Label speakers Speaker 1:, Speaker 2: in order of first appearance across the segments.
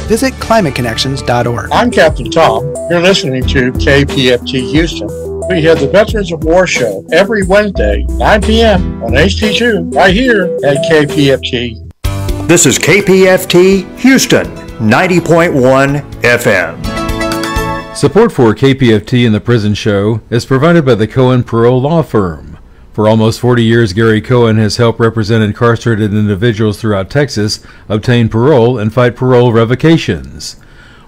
Speaker 1: visit climateconnections.org.
Speaker 2: I'm Captain Tom. You're listening to KPFT Houston. We have the Veterans of War Show every Wednesday, 9 p.m. on HD2, right here at KPFT.
Speaker 3: This is KPFT Houston, 90.1 FM.
Speaker 4: Support for KPFT and the Prison Show is provided by the Cohen Parole Law Firm. For almost 40 years, Gary Cohen has helped represent incarcerated individuals throughout Texas obtain parole and fight parole revocations.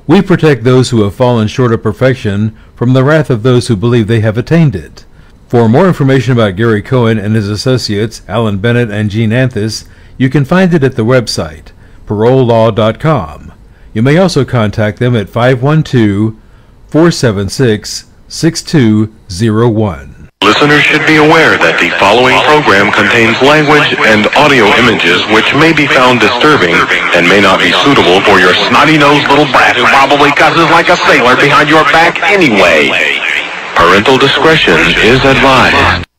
Speaker 4: We protect those who have fallen short of perfection from the wrath of those who believe they have attained it. For more information about Gary Cohen and his associates, Alan Bennett and Gene Anthis, you can find it at the website, parolelaw.com. You may also contact them at 512-476-6201.
Speaker 5: Listeners should be aware that the following program contains language and audio images which may be found disturbing and may not be suitable for your snotty-nosed little brat who probably cusses like a sailor behind your back anyway. Parental discretion is advised.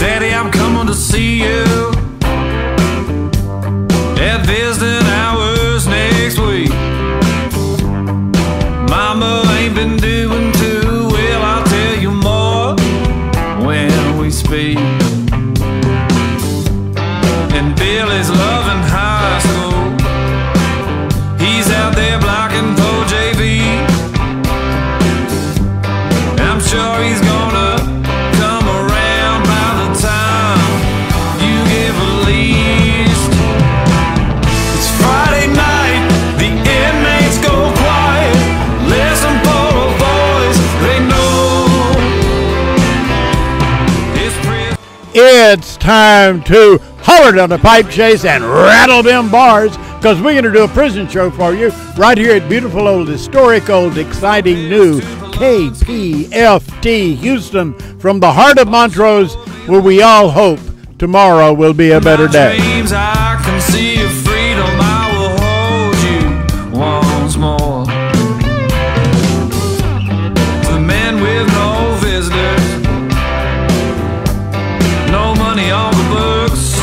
Speaker 6: Daddy, I'm coming to see you at visiting hours next week. Mama ain't been doing too well, I'll tell you more when we speak. And Billy's loving high school. He's out there blocking for JV. I'm sure he's gonna come around by the time you give a list. It's Friday night, the inmates go quiet. Listen for a voice they know.
Speaker 7: It's time to holler down the pipe chase and rattle them bars, because we're going to do a prison show for you right here at beautiful old, historic old, exciting new KPFT Houston, from the heart of Montrose, where we all hope tomorrow will be a better day.
Speaker 6: Dreams, I can see your freedom. I will hold you once more. The men with no visitors, no money on the books.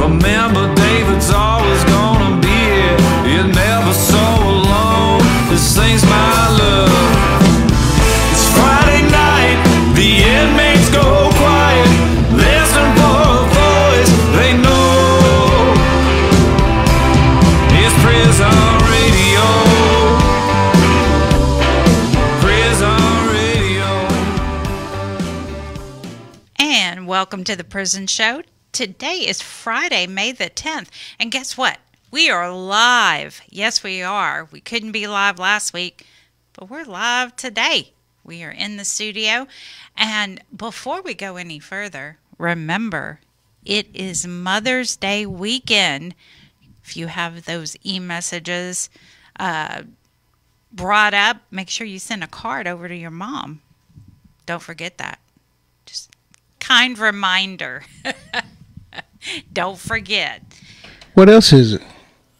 Speaker 6: Remember, David's always gonna be here. You're never so alone. This ain't my love. It's Friday night, the inmates go quiet. Listen for a voice they know. It's prison radio. Prison radio.
Speaker 8: And welcome to the Prison Show. Today is Friday, May the 10th. And guess what? We are live. Yes, we are. We couldn't be live last week, but we're live today. We are in the studio. And before we go any further, remember, it is Mother's Day weekend. If you have those e-messages brought up, make sure you send a card over to your mom. Don't forget that. Just kind reminder. Don't forget.
Speaker 9: What else is it?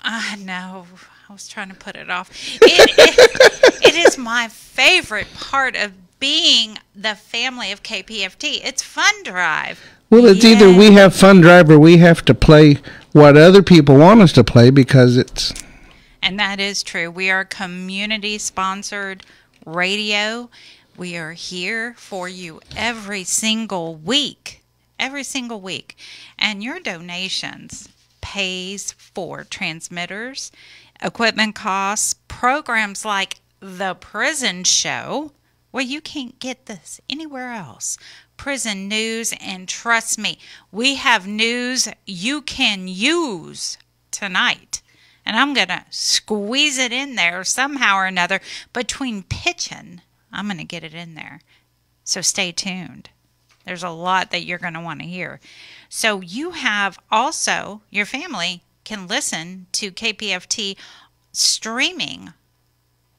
Speaker 8: I know. I was trying to put it off. It is my favorite part of being the family of KPFT. It's Fun Drive.
Speaker 9: Well, it's either we have Fun Drive or we have to play what other people want us to play, because it's...
Speaker 8: And that is true. We are community-sponsored radio. We are here for you every single week. Every single week. And your donations pays for transmitters, equipment costs, programs like The Prison Show. Well, you can't get this anywhere else. Prison news, and trust me, we have news you can use tonight. And I'm going to squeeze it in there somehow or another. Between pitching, I'm going to get it in there. So stay tuned. There's a lot that you're going to want to hear. So you have also, your family can listen to KPFT streaming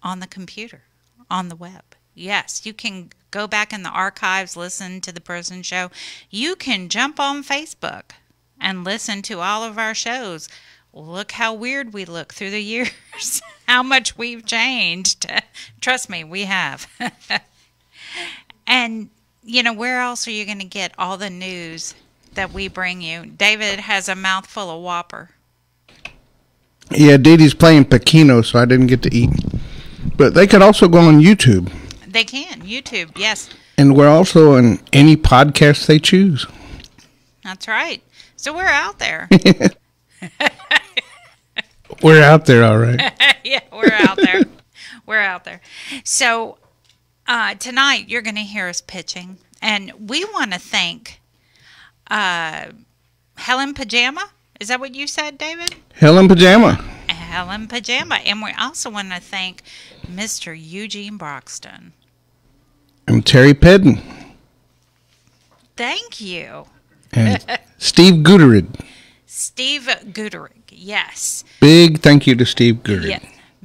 Speaker 8: on the computer, on the web. Yes, you can go back in the archives, listen to the Prison Show. You can jump on Facebook and listen to all of our shows. Look how weird we look through the years. how much we've changed. Trust me, we have. And, where else are you going to get all the news that we bring you? David has a mouthful of Whopper.
Speaker 9: Yeah, Dee Dee's playing Pequeno, so I didn't get to eat. But they could also go on YouTube.
Speaker 8: They can. YouTube, yes.
Speaker 9: And we're also on any podcast they choose.
Speaker 8: That's right. So we're out there.
Speaker 9: We're out there, all right.
Speaker 8: Yeah, we're out there. We're out there. So tonight you're going to hear us pitching. And we want to thank Helen Pajama. Is that what you said, David?
Speaker 9: Helen Pajama.
Speaker 8: Helen Pajama. And we also want to thank Mr. Eugene Broxton.
Speaker 9: And Terry Peden.
Speaker 8: Thank you.
Speaker 9: And Steve Guterid.
Speaker 8: Steve Guterig, yes.
Speaker 9: Big thank you to Steve Guterig.
Speaker 8: Yeah,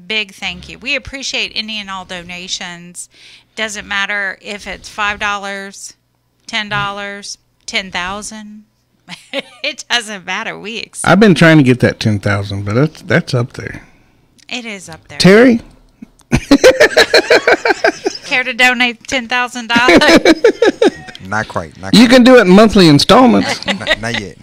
Speaker 8: big thank you. We appreciate any and all donations. Doesn't matter if it's $5, $10, 10,000. It doesn't matter.
Speaker 9: I've been trying to get that 10,000, but that's up there.
Speaker 8: It is up there.
Speaker 9: Terry?
Speaker 8: Care to donate $10,000?
Speaker 10: Not quite.
Speaker 9: You can do it in monthly installments.
Speaker 10: Not yet.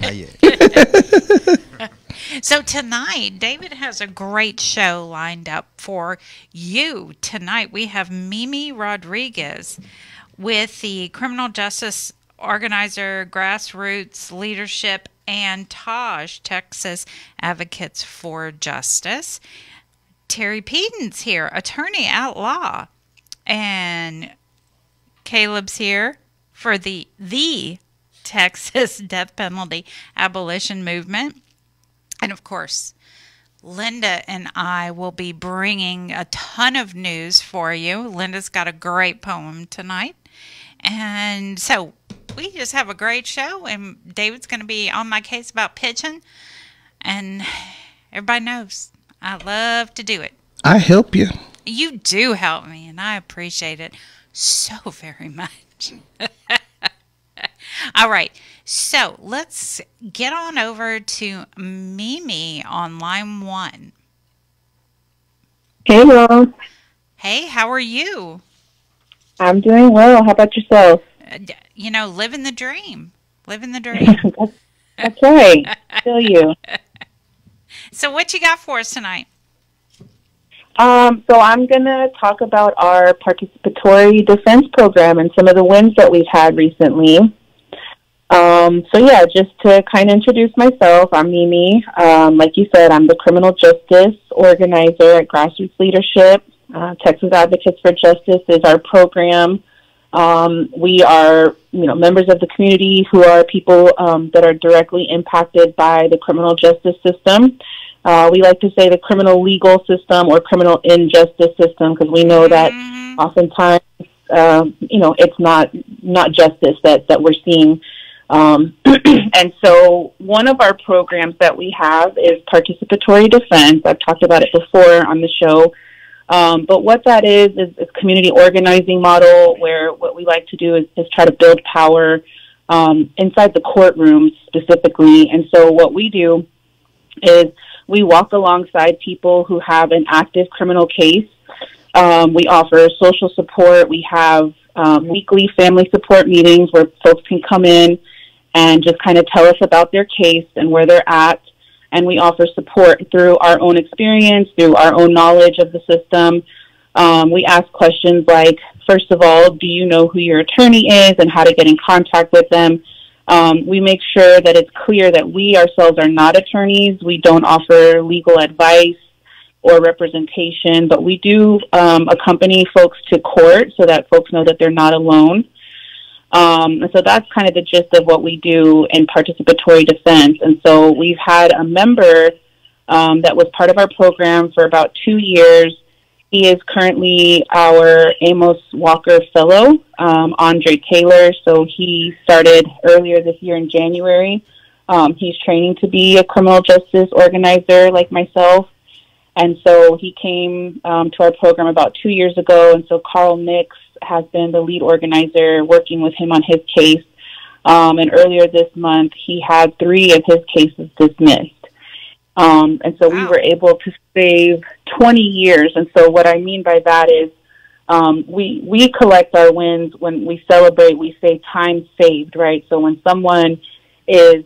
Speaker 8: So tonight, David has a great show lined up for you. Tonight, we have Mimi Rodriguez with the Criminal Justice Organizer, Grassroots Leadership, and TAJ, Texas Advocates for Justice. Terry Peden's here, attorney at law. And Caleb's here for the Texas death penalty abolition movement. And of course, Linda and I will be bringing a ton of news for you. Linda's got a great poem tonight. And so we just have a great show. And David's going to be on my case about pitching. And everybody knows I love to do it.
Speaker 9: I help you.
Speaker 8: You do help me, and I appreciate it so very much. All right, so let's get on over to Mimi on line 1.
Speaker 11: Hey, Rose.
Speaker 8: Hey, how are you?
Speaker 11: I'm doing well. How about yourself?
Speaker 8: Living the dream. Living the dream.
Speaker 11: That's right. Feel you.
Speaker 8: So what you got for us tonight?
Speaker 11: So I'm going to talk about our participatory defense program and some of the wins that we've had recently. Just to kind of introduce myself, I'm Mimi. Like you said, I'm the criminal justice organizer at Grassroots Leadership. Texas Advocates for Justice is our program. We are, members of the community who are people that are directly impacted by the criminal justice system. We like to say the criminal legal system or criminal injustice system because we know that oftentimes, it's not justice that we're seeing. And so one of our programs that we have is participatory defense. I've talked about it before on the show. But what that is a community organizing model where what we like to do is try to build power inside the courtroom specifically. And so what we do is we walk alongside people who have an active criminal case. We offer social support. We have weekly family support meetings where folks can come in and just kind of tell us about their case and where they're at. And we offer support through our own experience, through our own knowledge of the system. We ask questions like, first of all, do you know who your attorney is and how to get in contact with them? We make sure that it's clear that we ourselves are not attorneys. We don't offer legal advice or representation, but we do accompany folks to court so that folks know that they're not alone. And so that's kind of the gist of what we do in participatory defense. And so we've had a member that was part of our program for about 2 years. He is currently our Amos Walker Fellow, Andre Taylor. So he started earlier this year in January. He's training to be a criminal justice organizer like myself. And so he came to our program about 2 years ago. And so Carl Nix has been the lead organizer working with him on his case. And earlier this month, he had 3 of his cases dismissed. And so we were able to save 20 years. And so what I mean by that is we collect our wins when we celebrate. We say time saved, right? So when someone is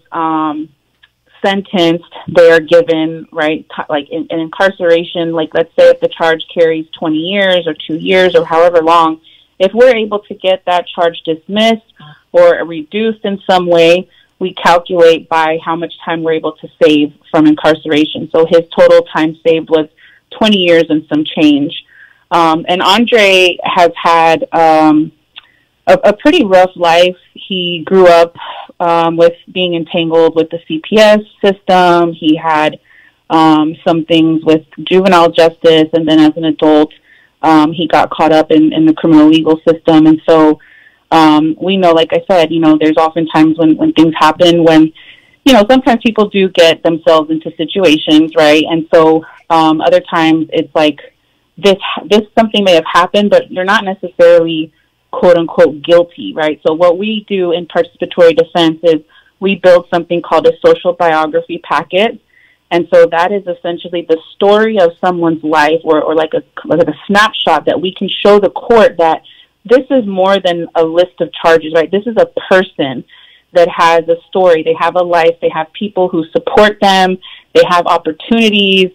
Speaker 11: sentenced, they are given, right, like in incarceration, like let's say if the charge carries 20 years or 2 years or however long, if we're able to get that charge dismissed or reduced in some way, we calculate by how much time we're able to save from incarceration. So his total time saved was 20 years and some change. And Andre has had a pretty rough life. He grew up with being entangled with the CPS system. He had some things with juvenile justice, and then as an adult, he got caught up in the criminal legal system. And so we know, like I said, there's oftentimes when things happen when, sometimes people do get themselves into situations, right? And so other times it's like this something may have happened, but they're not necessarily quote unquote guilty, right? So what we do in participatory defense is we build something called a social biography packet. And so that is essentially the story of someone's life or like a snapshot that we can show the court that this is more than a list of charges, right? This is a person that has a story. They have a life. They have people who support them. They have opportunities.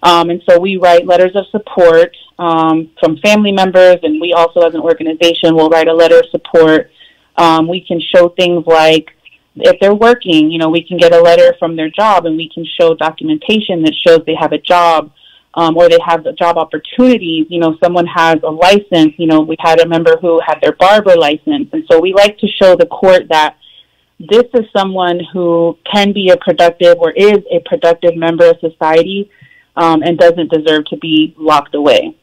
Speaker 11: And so we write letters of support from family members, and we also as an organization will write a letter of support. We can show things like if they're working, we can get a letter from their job and we can show documentation that shows they have a job or they have the job opportunities. Someone has a license. We had a member who had their barber license. And so we like to show the court that this is someone who can be a productive or is a productive member of society and doesn't deserve to be locked away.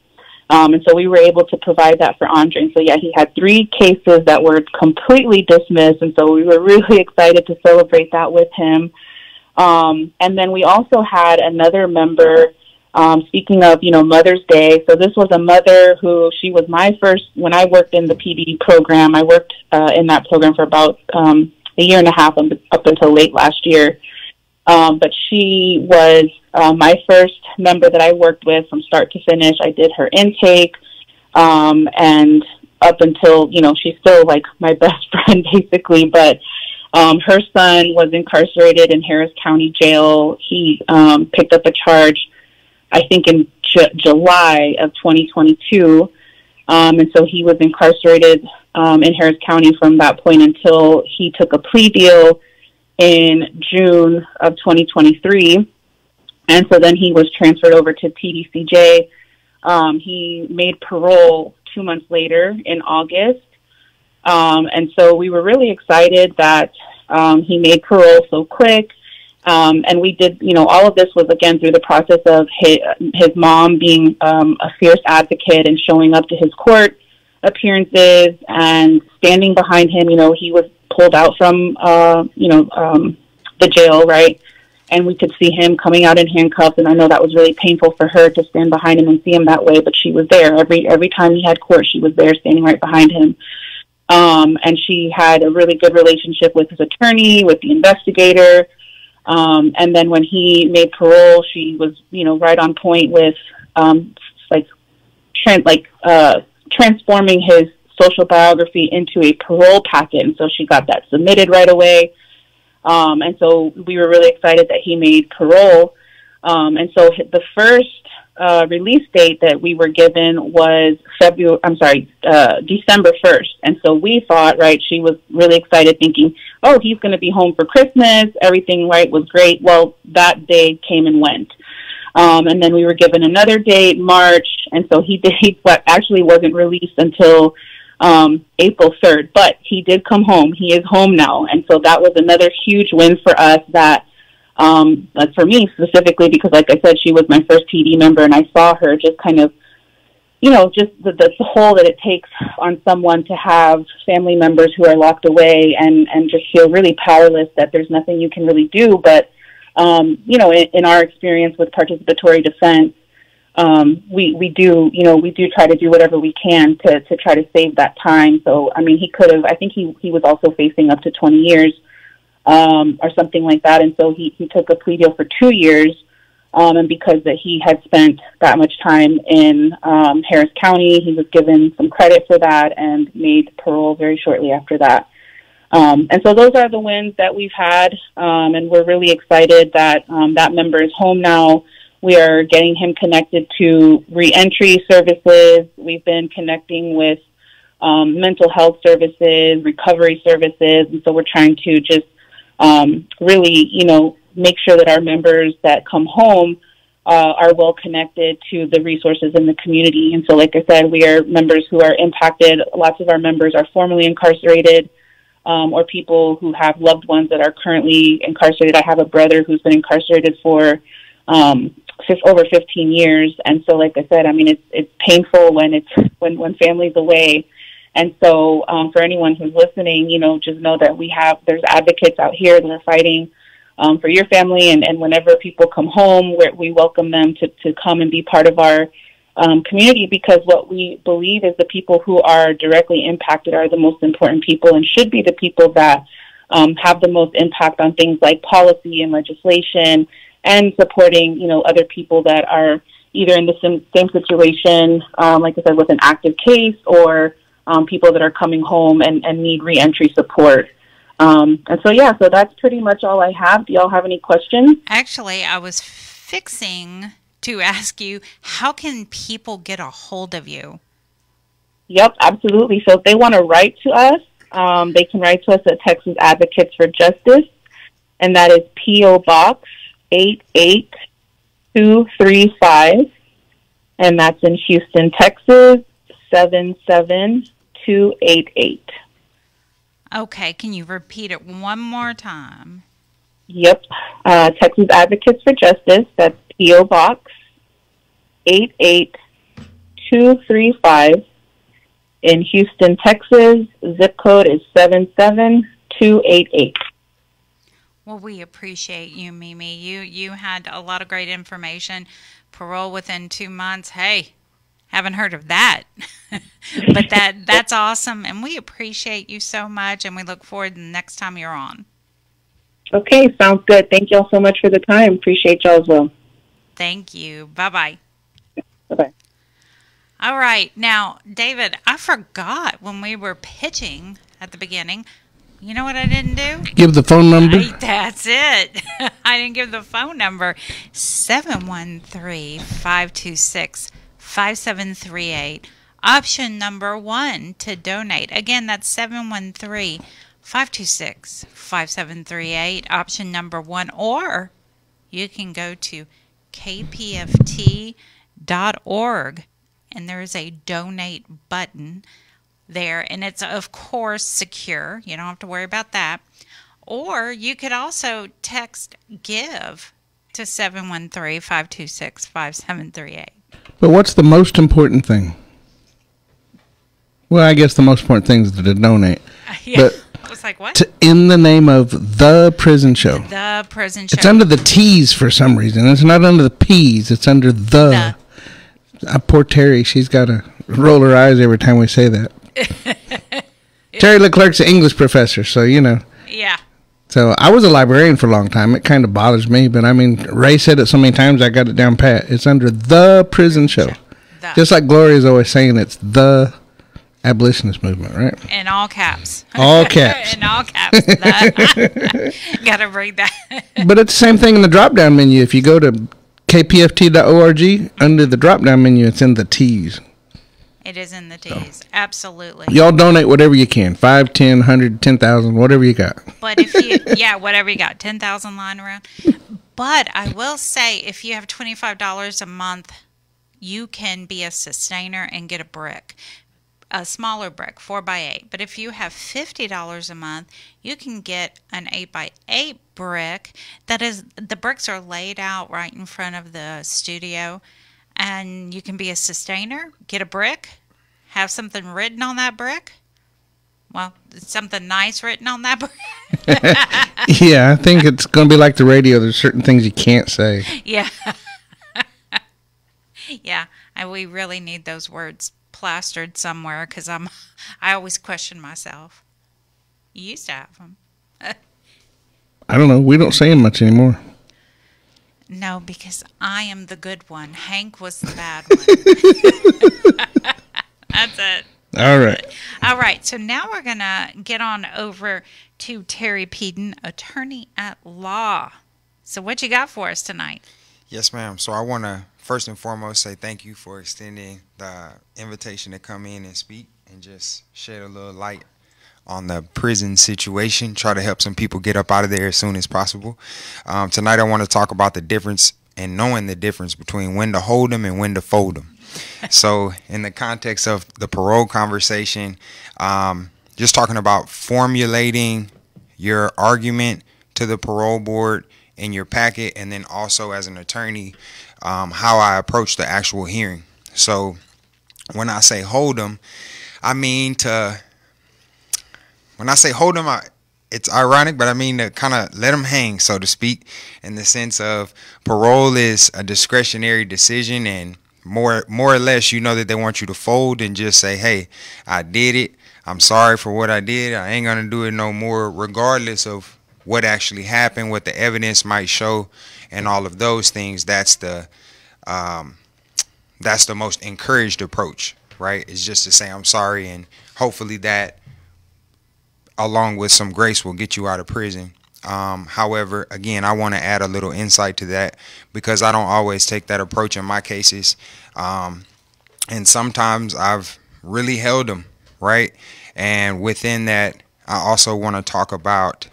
Speaker 11: And so we were able to provide that for Andre. And so, yeah, he had 3 cases that were completely dismissed. And so we were really excited to celebrate that with him. And then we also had another member, speaking of, Mother's Day. So this was a mother who, she was my first, when I worked in the PD program, I worked in that program for about a year and a half up until late last year. But she was my first member that I worked with from start to finish. I did her intake, and up until, she's still like my best friend basically, but her son was incarcerated in Harris County Jail. He picked up a charge, I think in July of 2022, and so he was incarcerated in Harris County from that point until he took a plea deal in June of 2023. And so then he was transferred over to TDCJ. He made parole 2 months later in August. And so we were really excited that he made parole so quick. And we did, all of this was, again, through the process of his mom being a fierce advocate and showing up to his court appearances and standing behind him. He was pulled out from, the jail, right? And we could see him coming out in handcuffs. And I know that was really painful for her to stand behind him and see him that way, but she was there. Every time he had court, she was there standing right behind him. And she had a really good relationship with his attorney, with the investigator. And then when he made parole, she was, right on point with, transforming his social biography into a parole packet. And so she got that submitted right away. And so we were really excited that he made parole. And so the first release date that we were given was December 1st. And so we thought, right, she was really excited thinking, oh, he's going to be home for Christmas. Everything, right, was great. Well, that day came and went. And then we were given another date, March. And so he actually wasn't released until April 3rd, but he did come home. He is home now. And so that was another huge win for us that, like for me specifically, because like I said, she was my first PD member and I saw her just kind of, just the toll that it takes on someone to have family members who are locked away and just feel really powerless that there's nothing you can really do. But, in our experience with participatory defense, we do try to do whatever we can to try to save that time. So, I mean, I think he was also facing up to 20 years, or something like that. And so he took a plea deal for 2 years. And because that he had spent that much time in Harris County, he was given some credit for that and made parole very shortly after that. And so those are the wins that we've had, and we're really excited that that member is home now. We are getting him connected to reentry services. We've been connecting with mental health services, recovery services, and so we're trying to just really, make sure that our members that come home are well connected to the resources in the community. And so, like I said, we are members who are impacted. Lots of our members are formerly incarcerated, or people who have loved ones that are currently incarcerated. I have a brother who's been incarcerated for over 15 years. And so, like I said, I mean, it's painful when family's away. And so for anyone who's listening, just know that there's advocates out here that are fighting for your family. And whenever people come home, we welcome them to come and be part of our community, because what we believe is the people who are directly impacted are the most important people and should be the people that have the most impact on things like policy and legislation, and supporting, other people that are either in the same situation, like I said, with an active case, or people that are coming home and need reentry support. And so that's pretty much all I have. Do y'all have any questions?
Speaker 8: Actually, I was fixing to ask you, how can people get a hold of you?
Speaker 11: Yep, absolutely. So if they want to write to us, they can write to us at Texas Advocates for Justice, and that is P.O. Box 88235, and that's in Houston, Texas, 77288.
Speaker 8: Okay, can you repeat it one more time?
Speaker 11: Yep, Texas Advocates for Justice, that's P.O. Box 88235 in Houston, Texas. Zip code is 77288.
Speaker 8: Well, we appreciate you, Mimi. You had a lot of great information. Parole within 2 months. Hey, haven't heard of that. But that's awesome, and we appreciate you so much, and we look forward to the next time you're on.
Speaker 11: Okay, sounds good. Thank y'all so much for the time. Appreciate y'all as well.
Speaker 8: Thank you. Bye-bye.
Speaker 11: Bye-bye.
Speaker 8: All right. Now, David, I forgot when we were pitching at the beginning. You know what I didn't do?
Speaker 9: Give the phone number.
Speaker 8: That's it. I didn't give the phone number. 713-526-5738. Option number 1 to donate. Again, that's 713-526-5738. Option number 1. Or you can go to kpft.org, and there is a donate button there, and it's of course secure. You don't have to worry about that. Or you could also text GIVE to 713-526-5738.
Speaker 9: But what's the most important thing? Well, I guess the most important thing is to donate.
Speaker 8: Yeah.
Speaker 9: But
Speaker 8: I was like, what?
Speaker 9: In the name of the prison show.
Speaker 8: The prison show.
Speaker 9: It's under the T's for some reason. It's not under the P's. It's under the. Poor Terry. She's got to roll her eyes every time we say that. Terry Leclerc's an English professor, so
Speaker 8: Yeah.
Speaker 9: So I was a librarian for a long time. It kind of bothers me, but I mean, Ray said it so many times I got it down pat. It's under the prison show. Just like Gloria's always saying, it's the abolitionist movement, right?
Speaker 8: In all caps.
Speaker 9: All caps.
Speaker 8: In all caps. Gotta bring that.
Speaker 9: But it's the same thing in the drop-down menu. If you go to kpft.org, under the drop-down menu, it's in the T's.
Speaker 8: It is in the T's. So, absolutely.
Speaker 9: Y'all donate whatever you can. 5, 10, 100, 10,000, whatever you got.
Speaker 8: But if you, whatever you got, 10,000 lying around. But I will say, if you have $25 a month, you can be a sustainer and get a brick. A smaller brick, 4x8. But if you have $50 a month, you can get an 8x8 brick. That is, the bricks are laid out right in front of the studio, and you can be a sustainer, get a brick, have something written on that brick. Well, something nice written on that brick.
Speaker 9: Yeah, I think it's going to be like the radio. There's certain things you can't say.
Speaker 8: Yeah. Yeah, we really need those words plastered somewhere, because I always question myself. You used to have them.
Speaker 9: I don't know. We don't say them much anymore.
Speaker 8: No, because I am the good one. Hank was the bad one. That's it.
Speaker 9: All right.
Speaker 8: All right. So now we're going to get on over to Terry Peden, attorney at law. So what you got for us tonight?
Speaker 10: Yes, ma'am. So I want to first and foremost say thank you for extending the invitation to come in and speak and just shed a little light on the prison situation, try to help some people get up out of there as soon as possible. Tonight I want to talk about the difference and knowing the difference between when to hold them and when to fold them. So in the context of the parole conversation, just talking about formulating your argument to the parole board in your packet, and then also as an attorney, how I approach the actual hearing. So when I say hold them, I mean to... When I say hold them, it's ironic, but I mean to kind of let them hang, so to speak, in the sense of parole is a discretionary decision, and more or less, you know that they want you to fold and just say, hey, I did it. I'm sorry for what I did. I ain't going to do it no more, regardless of what actually happened, what the evidence might show, and all of those things. That's the most encouraged approach, right? It's just to say I'm sorry, and hopefully that, along with some grace, will get you out of prison. However, again, I want to add a little insight to that because I don't always take that approach in my cases. And sometimes I've really held them, right? And within that, I also want to talk about,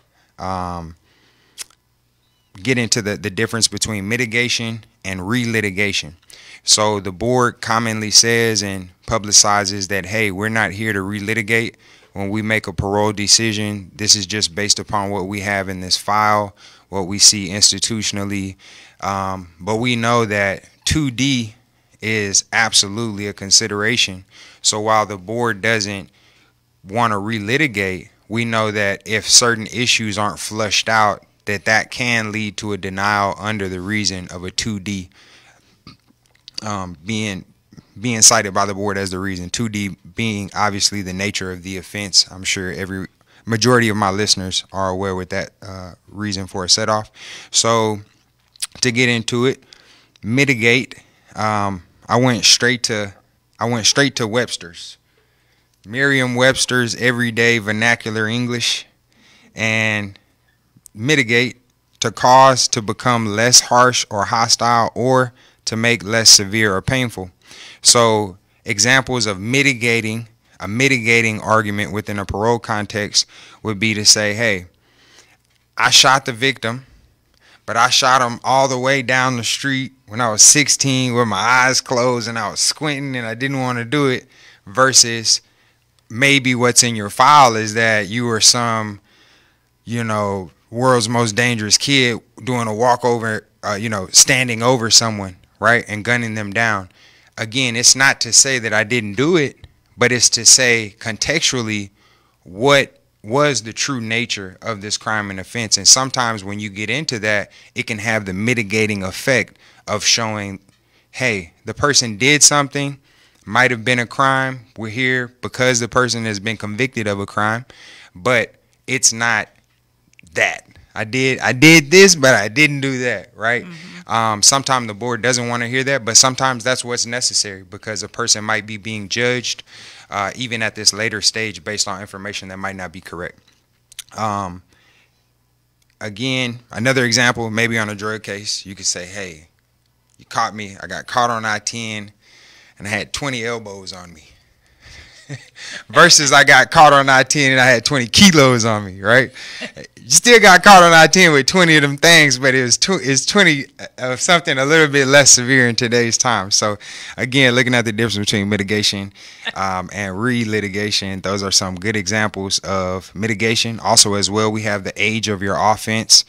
Speaker 10: get into the difference between mitigation and relitigation. So the board commonly says and publicizes that, hey, we're not here to relitigate. When we make a parole decision, this is just based upon what we have in this file, what we see institutionally. But we know that 2D is absolutely a consideration. So while the board doesn't want to relitigate, we know that if certain issues aren't flushed out, that can lead to a denial under the reason of a 2D being cited by the board as the reason. 2D being obviously the nature of the offense. I'm sure every majority of my listeners are aware with that reason for a set off. So to get into it, mitigate. I went straight to Webster's, Merriam-Webster's Everyday Vernacular English, and mitigate: to cause to become less harsh or hostile, or to make less severe or painful. So examples of mitigating, a mitigating argument within a parole context would be to say, hey, I shot the victim, but I shot him all the way down the street when I was 16 with my eyes closed and I was squinting and I didn't want to do it, versus maybe what's in your file is that you were some, world's most dangerous kid doing a walkover, standing over someone, right, and gunning them down. Again, it's not to say that I didn't do it, but it's to say contextually what was the true nature of this crime and offense. And sometimes when you get into that, it can have the mitigating effect of showing, hey, the person did something, might have been a crime. We're here because the person has been convicted of a crime, but it's not that. I did this, but I didn't do that, right? Mm-hmm. Sometimes the board doesn't want to hear that, but sometimes that's what's necessary because a person might be being judged even at this later stage based on information that might not be correct. Again, another example, maybe on a drug case, you could say, hey, you caught me. I got caught on I-10 and I had 20 elbows on me. Versus I got caught on I-10 and I had 20 kilos on me, right? You still got caught on I-10 with 20 of them things, but it's 20 of something a little bit less severe in today's time. So again, looking at the difference between mitigation and relitigation, those are some good examples of mitigation. Also as well, we have the age of your offense,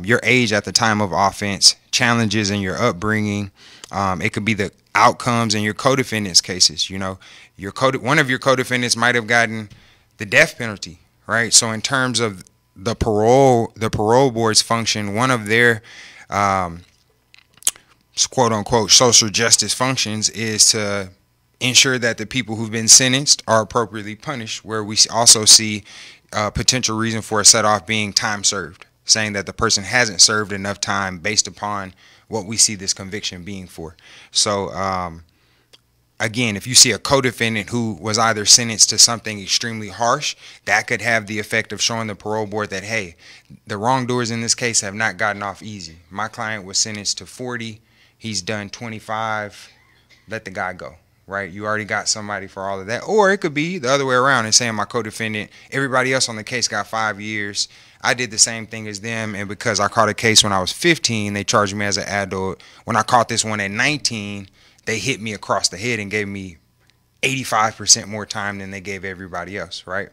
Speaker 10: your age at the time of offense, challenges in your upbringing. It could be the outcomes in your co-defendants cases. One of your co-defendants might have gotten the death penalty, right? So in terms of the parole board's function, one of their quote unquote social justice functions is to ensure that the people who've been sentenced are appropriately punished, where we also see potential reason for a set off being time served. saying that the person hasn't served enough time based upon what we see this conviction being for. So again, if you see a co-defendant who was either sentenced to something extremely harsh, that could have the effect of showing the parole board that, hey, the wrongdoers in this case have not gotten off easy. My client was sentenced to 40. He's done 25. Let the guy go, right? You already got somebody for all of that. Or it could be the other way around and saying my co-defendant, everybody else on the case got 5 years. I did the same thing as them, and because I caught a case when I was 15, they charged me as an adult. When I caught this one at 19, they hit me across the head and gave me 85% more time than they gave everybody else, right?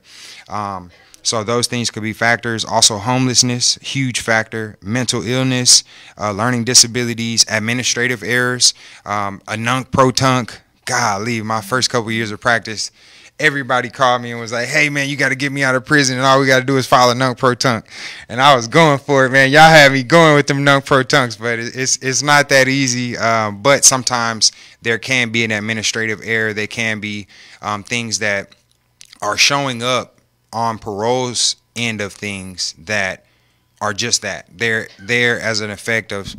Speaker 10: So those things could be factors. Also homelessness, huge factor. Mental illness, learning disabilities, administrative errors, a nunc-pro-tunc. Golly, my first couple years of practice, everybody called me and was like, hey, man, you got to get me out of prison, and all we got to do is file a nunc-pro-tunc. And I was going for it, man. Y'all had me going with them nunc-pro-tuncs, but it's not that easy. But sometimes there can be an administrative error. There can be things that are showing up on parole's end of things that are just that. They're there as an effect of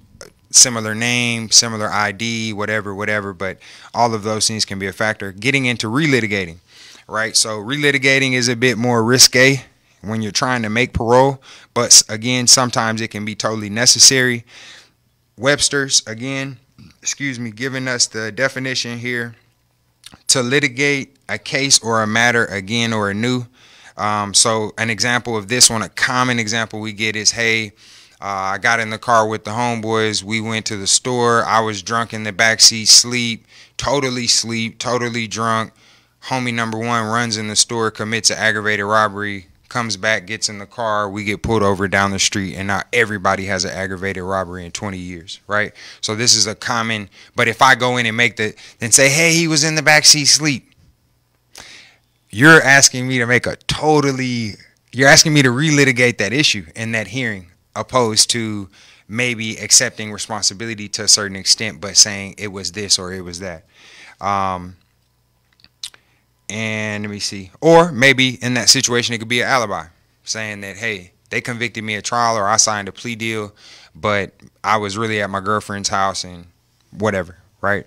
Speaker 10: similar name, similar ID, whatever, but all of those things can be a factor. Getting into relitigating. Right, so relitigating is a bit more risque when you're trying to make parole, but again, sometimes it can be totally necessary. Webster's, again, giving us the definition here: to litigate a case or a matter again or anew. So an example of this one, a common example we get is, hey, I got in the car with the homeboys. We went to the store. I was drunk in the backseat, totally drunk. Homie number one runs in the store, commits an aggravated robbery, comes back, gets in the car, we get pulled over down the street, and now everybody has an aggravated robbery in 20 years, right? So this is a common, but if I go in and then say, hey, he was in the backseat sleep, you're asking me to you're asking me to relitigate that issue in that hearing, opposed to maybe accepting responsibility to a certain extent, but saying it was this or it was that. And let me see. Or maybe in that situation, it could be an alibi, saying that, hey, they convicted me at trial, or I signed a plea deal, but I was really at my girlfriend's house and whatever, right?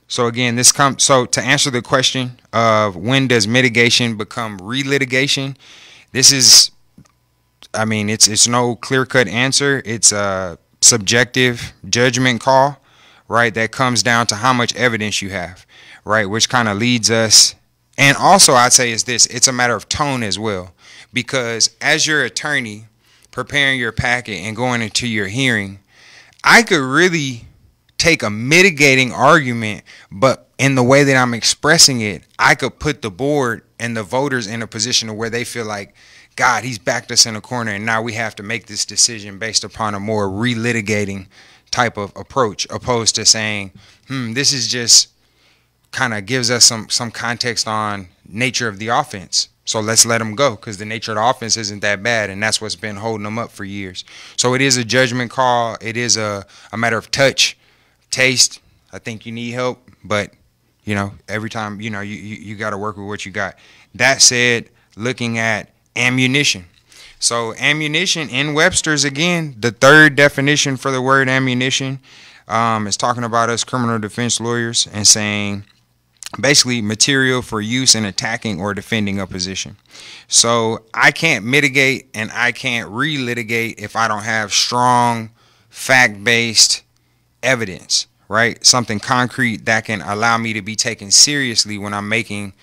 Speaker 10: So again, so to answer the question of when does mitigation become relitigation, this is, I mean, it's no clear-cut answer. It's a subjective judgment call, right? That comes down to how much evidence you have. Right, which kind of leads us, and also I'd say is this, it's a matter of tone as well, because as your attorney preparing your packet and going into your hearing, I could really take a mitigating argument, but in the way that I'm expressing it, I could put the board and the voters in a position where they feel like, God, he's backed us in a corner, and now we have to make this decision based upon a more relitigating type of approach, opposed to saying, this is just kind of gives us some context on nature of the offense. So let's let them go, because the nature of the offense isn't that bad, and that's what's been holding them up for years. So it is a judgment call. It is a matter of touch, taste. I think you need help, but, you know, every time, you know, you got to work with what you got. That said, looking at ammunition. So ammunition in Webster's, again, the third definition for the word ammunition is talking about us criminal defense lawyers and saying, basically material for use in attacking or defending a position. So I can't mitigate and I can't relitigate if I don't have strong fact-based evidence, right? Something concrete that can allow me to be taken seriously when I'm making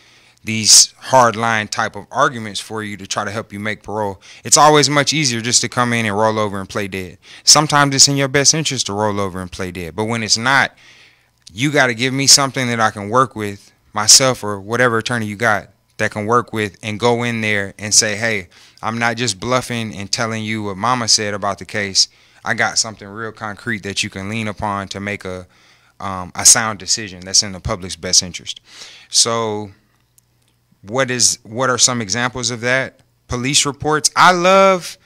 Speaker 10: these hardline type of arguments for you to try to help you make parole. It's always much easier just to come in and roll over and play dead. Sometimes it's in your best interest to roll over and play dead, but when it's not, you got to give me something that I can work with, myself or whatever attorney you got that can work with, and go in there and say, hey, I'm not just bluffing and telling you what mama said about the case. I got something real concrete that you can lean upon to make a sound decision that's in the public's best interest. So what are some examples of that? Police reports. I love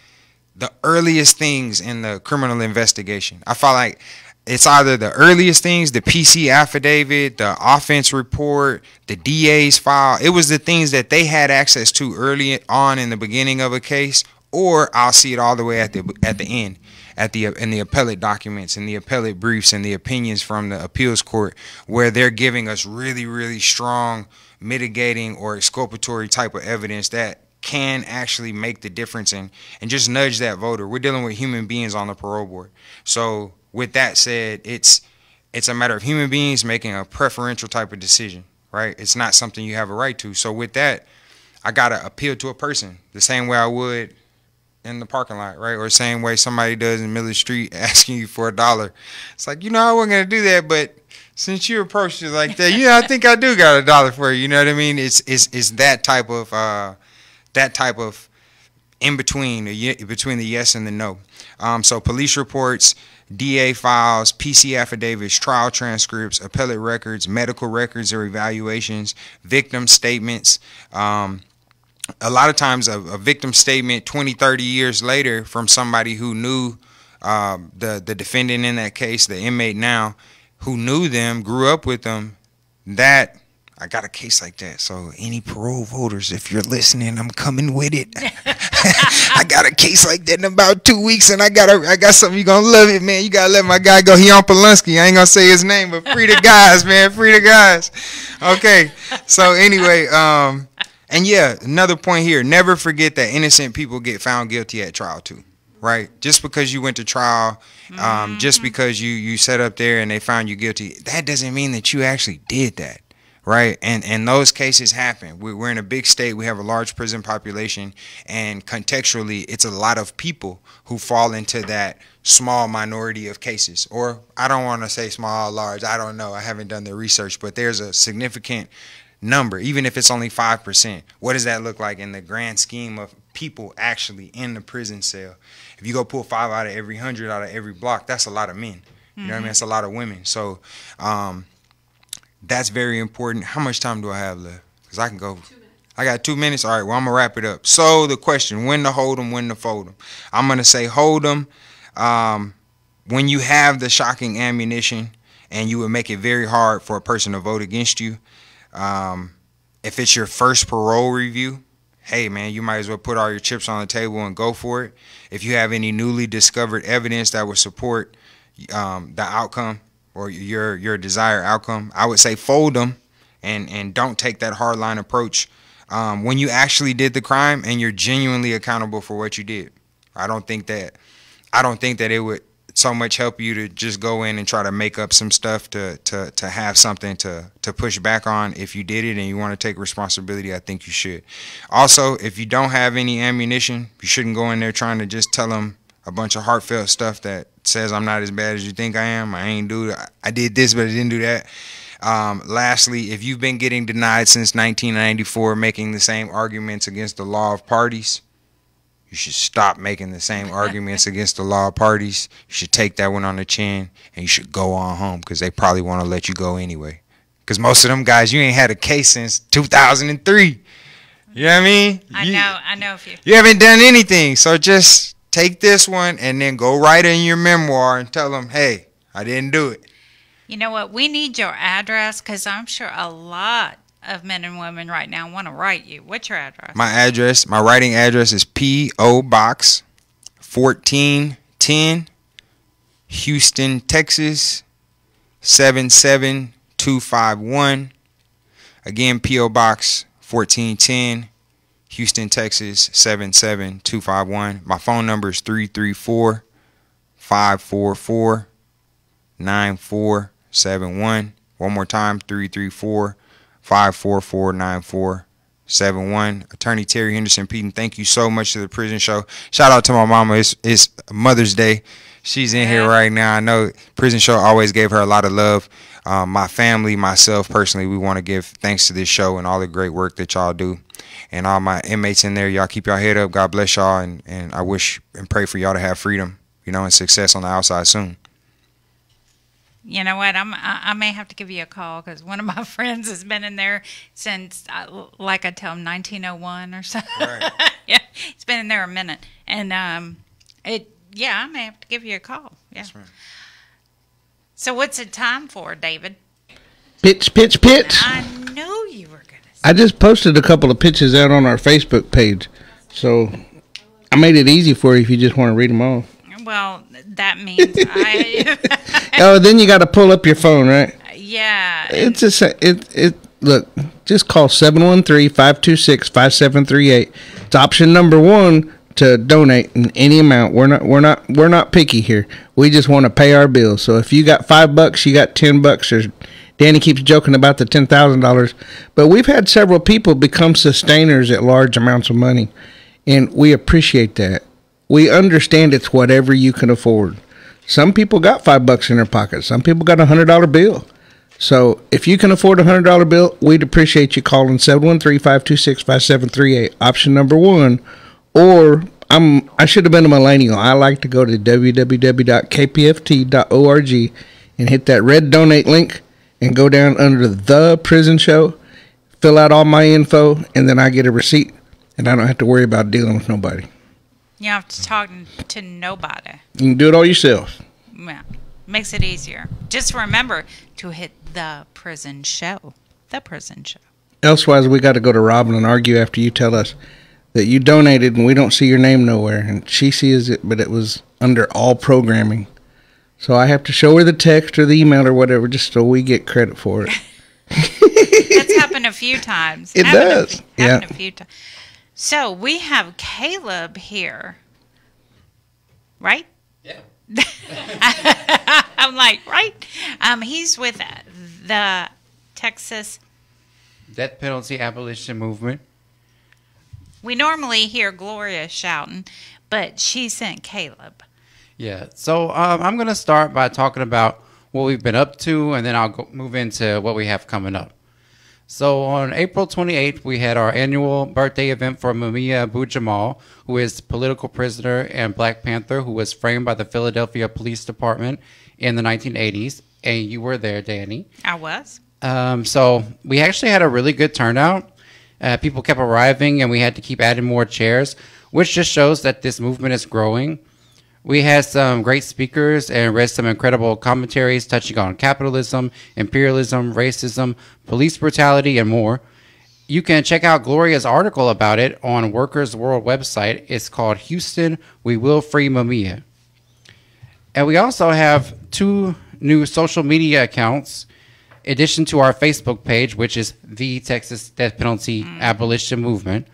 Speaker 10: the earliest things in the criminal investigation. I feel like it's either the earliest things, the PC affidavit, the offense report, the DA's file. It was the things that they had access to early on in the beginning of a case, or I'll see it all the way at the end, in the appellate documents, in the appellate briefs, and the opinions from the appeals court, where they're giving us really, really strong mitigating or exculpatory type of evidence that can actually make the difference and just nudge that voter. We're dealing with human beings on the parole board. So with that said, it's a matter of human beings making a preferential type of decision, right? It's not something you have a right to. So with that, I got to appeal to a person the same way I would in the parking lot, right? Or the same way somebody does in the middle of the street asking you for $1. It's like, I wasn't going to do that, but since you approached it like that, I think I do got $1 for you. You know what I mean? It's that type of in between, between the yes and the no. So police reports, DA files, PC affidavits, trial transcripts, appellate records, medical records or evaluations, victim statements. A lot of times a victim statement 20, 30 years later from somebody who knew the defendant in that case, the inmate now, who knew them, grew up with them, that I got a case like that. So any parole voters, if you're listening, I'm coming with it. I got a case like that in about 2 weeks, and I got something. You're gonna love it, man. You gotta let my guy go. He on Polunsky. I ain't gonna say his name, but free the guys, man. Free the guys. Okay. So anyway, and yeah, another point here. Never forget that innocent people get found guilty at trial too. Right? Just because you went to trial, just because you sat up there and they found you guilty, that doesn't mean that you actually did that. Right? And those cases happen. We're in a big state. We have a large prison population. And contextually, it's a lot of people who fall into that small minority of cases. Or I don't want to say small or large. I don't know. I haven't done the research. But there's a significant number, even if it's only 5%. What does that look like in the grand scheme of people actually in the prison cell? If you go pull 5 out of every 100 out of every block, that's a lot of men. You know what I mean? That's a lot of women. So that's very important. How much time do I have left? Because I can go. 2 minutes. I got 2 minutes. All right, well, I'm going to wrap it up. So the question, when to hold them, when to fold them. I'm going to say hold them when you have the shocking ammunition and you would make it very hard for a person to vote against you. If it's your first parole review, hey, man, you might as well put all your chips on the table and go for it. If you have any newly discovered evidence that would support the outcome or your desired outcome, I would say fold them and don't take that hardline approach when you actually did the crime and you're genuinely accountable for what you did. I don't think that it would so much help you to just go in and try to make up some stuff to have something to push back on. If you did it and you want to take responsibility, I think you should. Also, if you don't have any ammunition, you shouldn't go in there trying to just tell them a bunch of heartfelt stuff that says I'm not as bad as you think I am. I ain't do that. I did this, but I didn't do that. Lastly, if you've been getting denied since 1994, making the same arguments against the law of parties, you should stop making the same arguments against the law of parties. You should take that one on the chin and you should go on home because they probably want to let you go anyway. Because most of them guys, you ain't had a case since 2003. You know what I mean?
Speaker 8: I know a few.
Speaker 10: You haven't done anything. So just take this one and then go write in your memoir and tell them, hey, I didn't do it.
Speaker 8: You know what? We need your address because I'm sure a lot of men and women right now want to write you. What's your address?
Speaker 10: My writing address is P.O. Box 1410, Houston, Texas 77251. Again, P.O. Box 1410, Houston, Texas 77251. My phone number is 334-544-9471. One more time, 334-544-9471. Attorney Terry Henderson Peden, thank you so much to the Prison Show. Shout out to my mama. It's Mother's Day. She's in here right now. I know Prison Show always gave her a lot of love. My family, myself personally, we want to give thanks to this show and all the great work that y'all do. And all my inmates in there, y'all keep your head up. God bless y'all. And I wish and pray for y'all to have freedom, and success on the outside soon.
Speaker 8: You know what? I may have to give you a call because one of my friends has been in there since, like I tell him, 1901 or something. Right. Yeah, he's been in there a minute, and I may have to give you a call. Yeah. That's right. So what's it time for, David?
Speaker 9: Pitch.
Speaker 8: I knew you were gonna say.
Speaker 9: I just posted a couple of pitches out on our Facebook page, so I made it easy for you if you just want to read them all.
Speaker 8: Well, that means I.
Speaker 9: Oh, then you got to pull up your phone, right?
Speaker 8: Yeah.
Speaker 9: It's just look. Just call 713-526-5738. It's option number 1 to donate in any amount. We're not picky here. We just want to pay our bills. So if you got $5, you got $10. Or Danny keeps joking about the $10,000, but we've had several people become sustainers at large amounts of money, and we appreciate that. We understand it's whatever you can afford. Some people got $5 in their pocket. Some people got a $100 bill. So if you can afford a $100 bill, we'd appreciate you calling 713-526-5738, option number 1. Or I should have been a millennial. I like to go to www.kpft.org and hit that red donate link and go down under the prison show, fill out all my info, and then I get a receipt, and I don't have to worry about dealing with nobody.
Speaker 8: You don't have to talk to nobody.
Speaker 9: You can do it all yourself.
Speaker 8: Yeah. Makes it easier. Just remember to hit the prison show. The prison show.
Speaker 9: Elsewise, we got to go to Robin and argue after you tell us that you donated and we don't see your name nowhere. And she sees it, but it was under all programming. So I have to show her the text or the email or whatever just so we get credit for it.
Speaker 8: That's happened a few times.
Speaker 9: It does.
Speaker 8: Happened a few times. So we have Caleb here. Right?
Speaker 12: Yeah.
Speaker 8: I'm like, right? He's with the Texas
Speaker 12: Death Penalty Abolition Movement.
Speaker 8: We normally hear Gloria shouting, but she sent Caleb.
Speaker 12: Yeah. So I'm going to start by talking about what we've been up to, and then I'll move into what we have coming up. So on April 28th, we had our annual birthday event for Mumia Abu-Jamal, who is political prisoner and Black Panther who was framed by the Philadelphia Police Department in the 1980s. And you were there, Danny.
Speaker 8: I was.
Speaker 12: So we actually had a really good turnout. People kept arriving, and we had to keep adding more chairs, which just shows that this movement is growing. We had some great speakers and read some incredible commentaries touching on capitalism, imperialism, racism, police brutality, and more. You can check out Gloria's article about it on Workers' World website. It's called Houston, We Will Free Mumia. And we also have 2 new social media accounts, in addition to our Facebook page, which is the Texas Death Penalty Abolition Movement.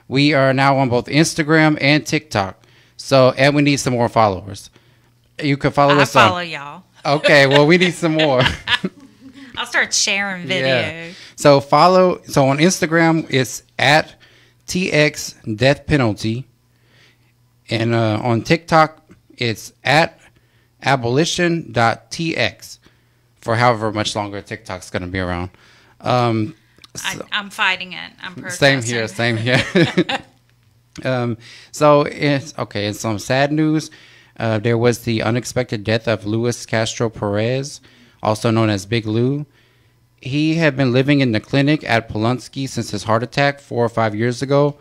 Speaker 12: We are now on both Instagram and TikTok. So, and we need some more followers. You can follow us on.
Speaker 8: I follow y'all.
Speaker 12: Okay, well, we need some more.
Speaker 8: I'll start sharing video.
Speaker 12: Yeah. So follow. So on Instagram, it's at TX Death Penalty, and on TikTok, it's at abolition.tx. For however much longer TikTok's going to be around.
Speaker 8: I'm fighting it. I'm protesting.
Speaker 12: Same here. So it's okay. In some sad news, there was the unexpected death of Luis Castro Perez, also known as Big Lou. He had been living in the clinic at Polunsky since his heart attack 4 or 5 years ago.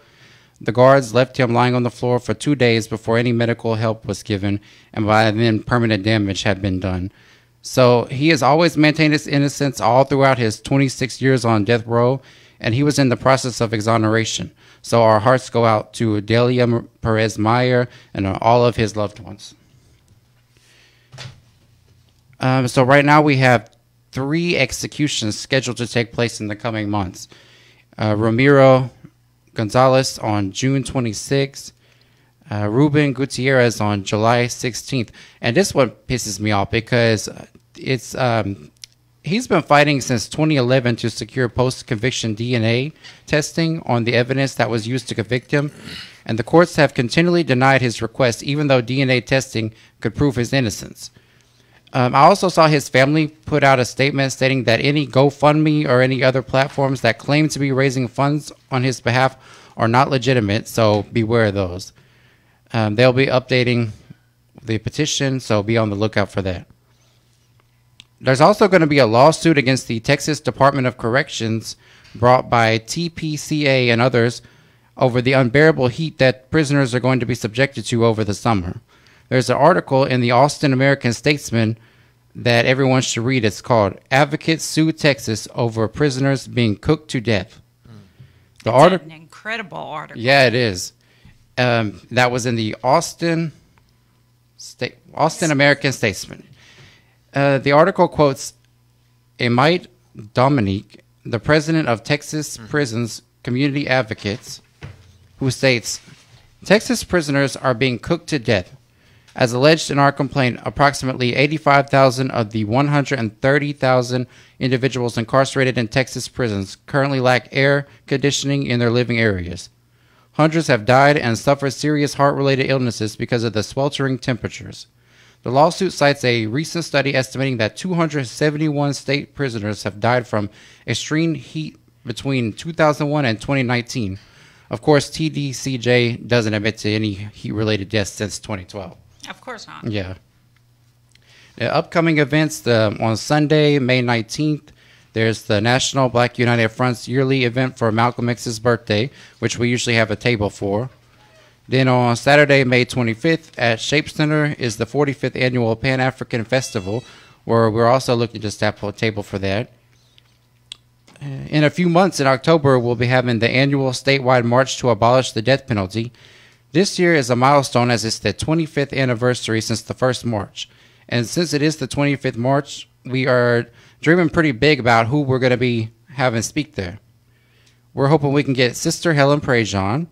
Speaker 12: The guards left him lying on the floor for 2 days before any medical help was given, and by then permanent damage had been done. So he has always maintained his innocence all throughout his 26 years on death row, and he was in the process of exoneration. So our hearts go out to Delia Perez Meyer and all of his loved ones. So right now we have 3 executions scheduled to take place in the coming months. Ramiro Gonzalez on June 26th. Ruben Gutierrez on July 16th. And this one pisses me off because it's he's been fighting since 2011 to secure post-conviction DNA testing on the evidence that was used to convict him. And the courts have continually denied his request, even though DNA testing could prove his innocence. I also saw his family put out a statement stating that any GoFundMe or any other platforms that claim to be raising funds on his behalf are not legitimate, so beware of those. They'll be updating the petition, so be on the lookout for that. There's also going to be a lawsuit against the Texas Department of Corrections brought by TPCA and others over the unbearable heat that prisoners are going to be subjected to over the summer. There's an article in the Austin American-Statesman that everyone should read. It's called Advocates Sue Texas Over Prisoners Being Cooked to Death.
Speaker 8: It's an incredible article.
Speaker 12: Yeah, it is. That was in the Austin American Statesman. The article quotes Emite Dominique, the president of Texas Prisons Community Advocates, who states, Texas prisoners are being cooked to death. As alleged in our complaint, approximately 85,000 of the 130,000 individuals incarcerated in Texas prisons currently lack air conditioning in their living areas. Hundreds have died and suffered serious heart-related illnesses because of the sweltering temperatures. The lawsuit cites a recent study estimating that 271 state prisoners have died from extreme heat between 2001 and 2019. Of course, TDCJ doesn't admit to any heat-related deaths since 2012.
Speaker 8: Of course not.
Speaker 12: Yeah. The upcoming events, on Sunday, May 19th, there's the National Black United Front's yearly event for Malcolm X's birthday, which we usually have a table for. Then on Saturday, May 25th, at Shape Center is the 45th Annual Pan-African Festival, where we're also looking to staff a table for that. In a few months, in October, we'll be having the annual statewide march to abolish the death penalty. This year is a milestone as it's the 25th anniversary since the first march. And since it is the 25th march, we are dreaming pretty big about who we're going to be having speak there. We're hoping we can get Sister Helen Prejean,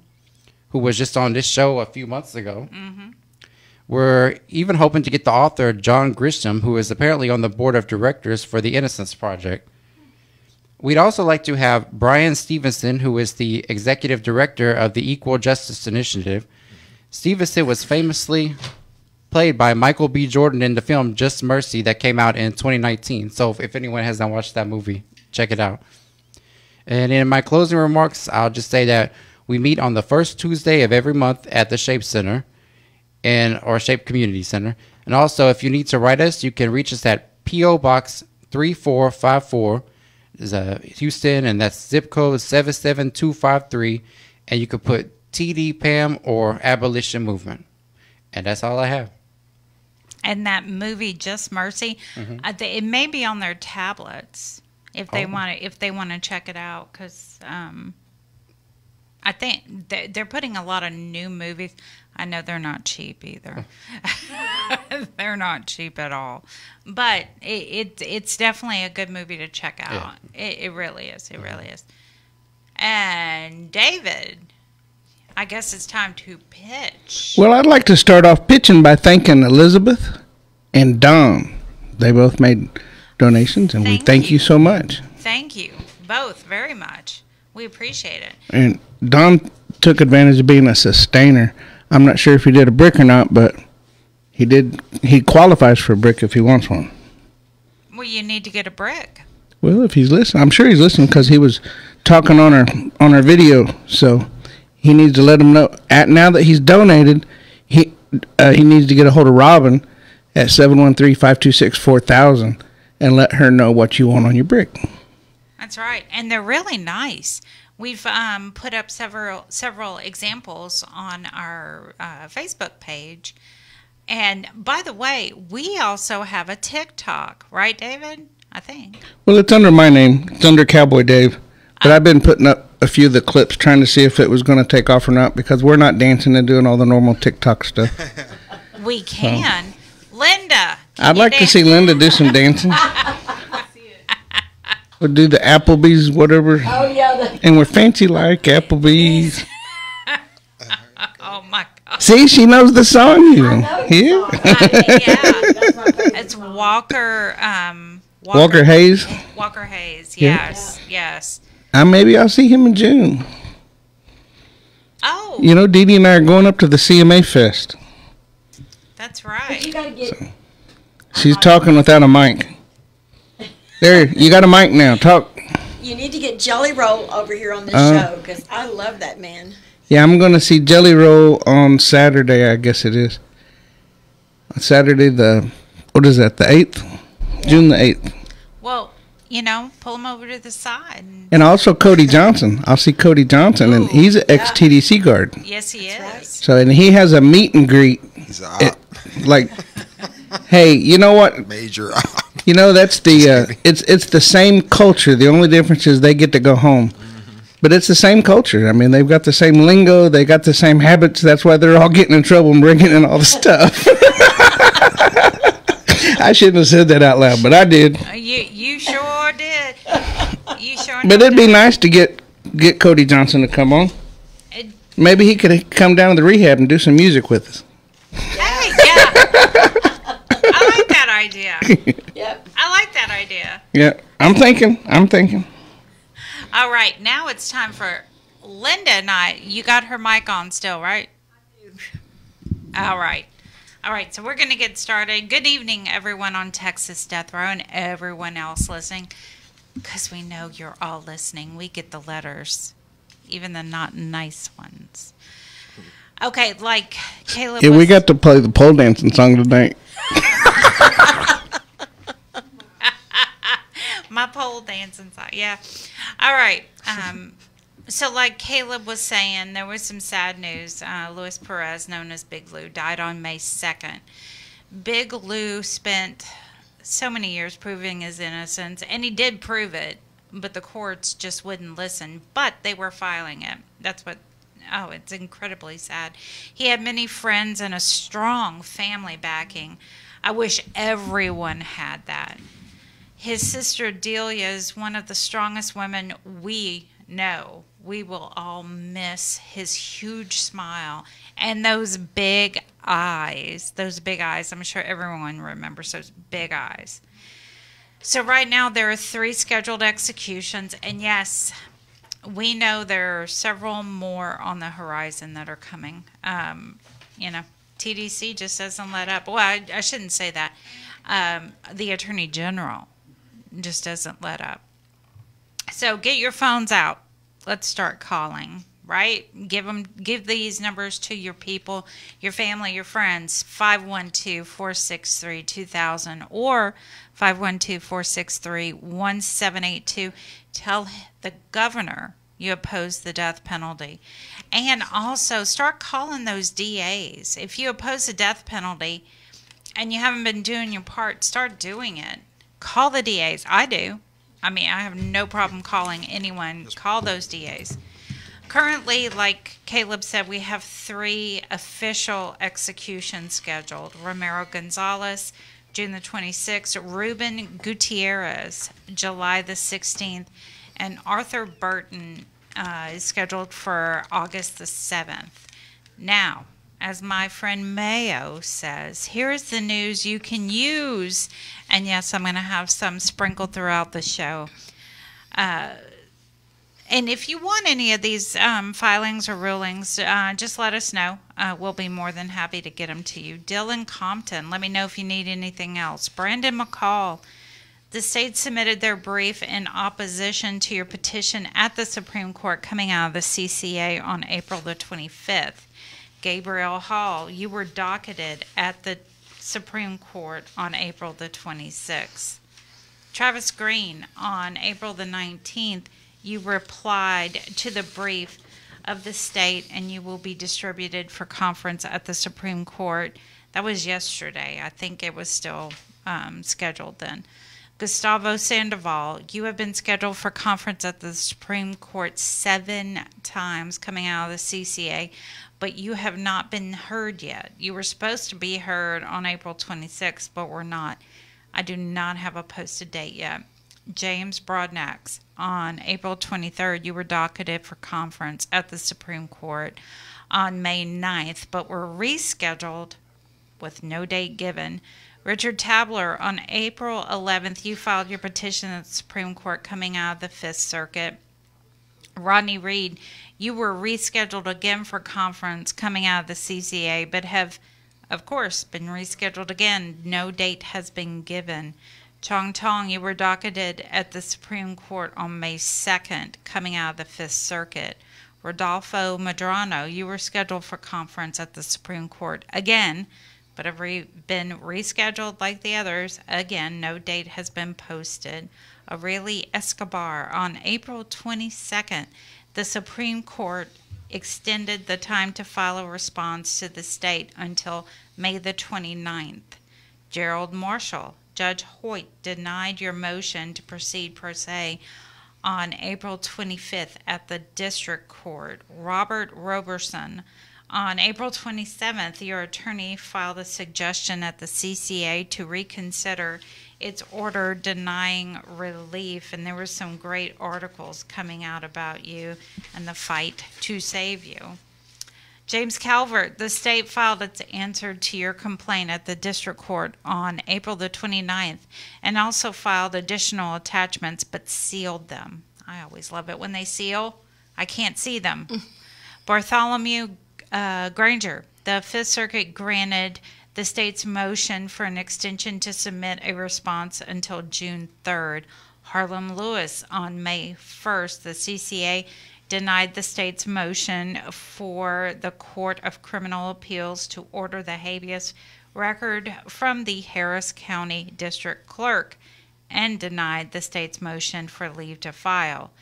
Speaker 12: who was just on this show a few months ago. Mm-hmm. We're even hoping to get the author, John Grisham, who is apparently on the board of directors for the Innocence Project. We'd also like to have Brian Stevenson, who is the executive director of the Equal Justice Initiative. Stevenson was famously played by Michael B. Jordan in the film Just Mercy that came out in 2019. So if anyone has not watched that movie, check it out. And in my closing remarks, I'll just say that we meet on the first Tuesday of every month at the Shape Center or Shape Community Center. And also, if you need to write us, you can reach us at P.O. Box 3454. Is Houston, and that's zip code 77253, and you could put TD PAM or Abolition Movement, and that's all I have.
Speaker 8: And that movie Just Mercy, it may be on their tablets if they want to check it out, because I think they're putting a lot of new movies. I know they're not cheap either. They're not cheap at all. But it's definitely a good movie to check out. Yeah. It really is. It really is. And David, I guess it's time to pitch.
Speaker 9: Well, I'd like to start off pitching by thanking Elizabeth and Don. They both made donations, and we thank you so much.
Speaker 8: Thank you both very much. We appreciate it.
Speaker 9: And Don took advantage of being a sustainer. I'm not sure if he did a brick or not, but he did. He qualifies for a brick if he wants one.
Speaker 8: Well, you need to get a brick.
Speaker 9: Well, if he's listening, I'm sure he's listening because he was talking on our video. So he needs to let him know. Now that he's donated, he needs to get a hold of Robin at 713-526-4000 and let her know what you want on your brick.
Speaker 8: That's right, and they're really nice. We've put up several examples on our Facebook page. And by the way, we also have a TikTok, right, David? I think.
Speaker 9: Well, it's under my name. It's under Cowboy Dave. But I've been putting up a few of the clips trying to see if it was going to take off or not, because we're not dancing and doing all the normal TikTok stuff.
Speaker 8: We can. Linda.
Speaker 9: I'd like to see Linda do some dancing. We'll do the Applebee's, whatever. Oh, yeah. And we're fancy like Applebee's.
Speaker 8: Oh, my God.
Speaker 9: See, she knows the song even. Yeah.
Speaker 8: It's Walker.
Speaker 9: Walker Hayes.
Speaker 8: Walker Hayes, yes, yes.
Speaker 9: Maybe I'll see him in June.
Speaker 8: Oh.
Speaker 9: You know, Dee Dee and I are going up to the CMA Fest.
Speaker 8: That's right.
Speaker 13: But you gotta get.
Speaker 9: So, she's talking without a mic. There, you got a mic now. Talk.
Speaker 13: You need to get Jelly Roll over here on this show, because I love that man.
Speaker 9: Yeah, I'm going to see Jelly Roll on Saturday, I guess it is. On Saturday, what is that, the 8th? Yeah. June the 8th.
Speaker 8: Well, pull him over to the side.
Speaker 9: And also Cody Johnson. I'll see Cody Johnson, and he's an ex-TDC guard.
Speaker 8: Yes, he is. Right.
Speaker 9: So, and he has a meet and greet.
Speaker 10: He's a op.
Speaker 9: Hey, you know what?
Speaker 10: Major op.
Speaker 9: That's it's the same culture. The only difference is they get to go home. But it's the same culture. I mean, they've got the same lingo. They got the same habits. That's why they're all getting in trouble and bringing in all the stuff. I shouldn't have said that out loud, but I did.
Speaker 8: You sure did. You sure.
Speaker 9: But it'd be nice to get Cody Johnson to come on. Maybe he could come down to the rehab and do some music with us.
Speaker 8: Hey, yeah. I like that idea.
Speaker 13: Yep.
Speaker 8: I like that idea.
Speaker 9: Yeah, I'm thinking.
Speaker 8: All right, now it's time for Linda and I. You got her mic on still, right? All right. All right, so we're going to get started. Good evening, everyone on Texas Death Row and everyone else listening, because we know you're all listening. We get the letters, even the not nice ones. Okay, like Caleb
Speaker 9: we got to play the pole dancing song tonight.
Speaker 8: My pole dancing song, yeah. All right. So like Caleb was saying, there was some sad news. Luis Perez, known as Big Lou, died on May 2nd. Big Lou spent so many years proving his innocence, and he did prove it, but the courts just wouldn't listen. But they were filing it. That's what, it's incredibly sad. He had many friends and a strong family backing. I wish everyone had that. His sister Delia is one of the strongest women we know. We will all miss his huge smile and those big eyes. Those big eyes. I'm sure everyone remembers those big eyes. So right now there are 3 scheduled executions. And yes, we know there are several more on the horizon that are coming. TDC just doesn't let up. Well, I shouldn't say that. The Attorney General just doesn't let up. So get your phones out. Let's start calling, right? Give these numbers to your people, your family, your friends. 512-463-2000 or 512-463-1782. Tell the governor you oppose the death penalty. And also start calling those DAs. If you oppose the death penalty and you haven't been doing your part, start doing it. Call the DAs. I do. I mean, I have no problem calling anyone. Call those DAs. Currently, like Caleb said, we have 3 official executions scheduled. Romero Gonzalez, June the 26th. Ruben Gutierrez, July the 16th. And Arthur Burton is scheduled for August the 7th. Now, as my friend Mayo says, here's the news you can use. And yes, I'm going to have some sprinkled throughout the show. And if you want any of these filings or rulings, just let us know. We'll be more than happy to get them to you. Dylan Compton, let me know if you need anything else. Brandon McCall, the state submitted their brief in opposition to your petition at the Supreme Court coming out of the CCA on April the 25th. Gabriel Hall, you were docketed at the Supreme Court on April the 26th. Travis Green, on April the 19th, you replied to the brief of the state and you will be distributed for conference at the Supreme Court. That was yesterday. I think it was still scheduled then. Gustavo Sandoval, you have been scheduled for conference at the Supreme Court 7 times coming out of the CCA, but you have not been heard yet. You were supposed to be heard on April 26th, but we're not. I do not have a posted date yet. James Broadnax, on April 23rd, you were docketed for conference at the Supreme Court on May 9th, but were rescheduled with no date given. Richard Tabler, on April 11th, you filed your petition at the Supreme Court coming out of the 5th Circuit. Rodney Reed, you were rescheduled again for conference coming out of the CCA, but have, of course, been rescheduled again. No date has been given. Chong Tong, you were docketed at the Supreme Court on May 2nd coming out of the 5th Circuit. Rodolfo Medrano, you were scheduled for conference at the Supreme Court again, but have been rescheduled like the others. Again, no date has been posted. Aureli Escobar, on April 22nd, the Supreme Court extended the time to file a response to the state until May the 29th. Gerald Marshall, Judge Hoyt denied your motion to proceed pro se on April 25th at the District Court. Robert Roberson. On April 27th, your attorney filed a suggestion at the CCA to reconsider its order denying relief, and there were some great articles coming out about you and the fight to save you. James Calvert, the state filed its answer to your complaint at the District Court on April the 29th and also filed additional attachments but sealed them. I always love it when they seal. I can't see them. Bartholomew Granger, the Fifth Circuit granted the state's motion for an extension to submit a response until June 3rd. Harlem Lewis, on May 1st, the CCA denied the state's motion for the Court of Criminal Appeals to order the habeas record from the Harris County District Clerk and denied the state's motion for leave to file.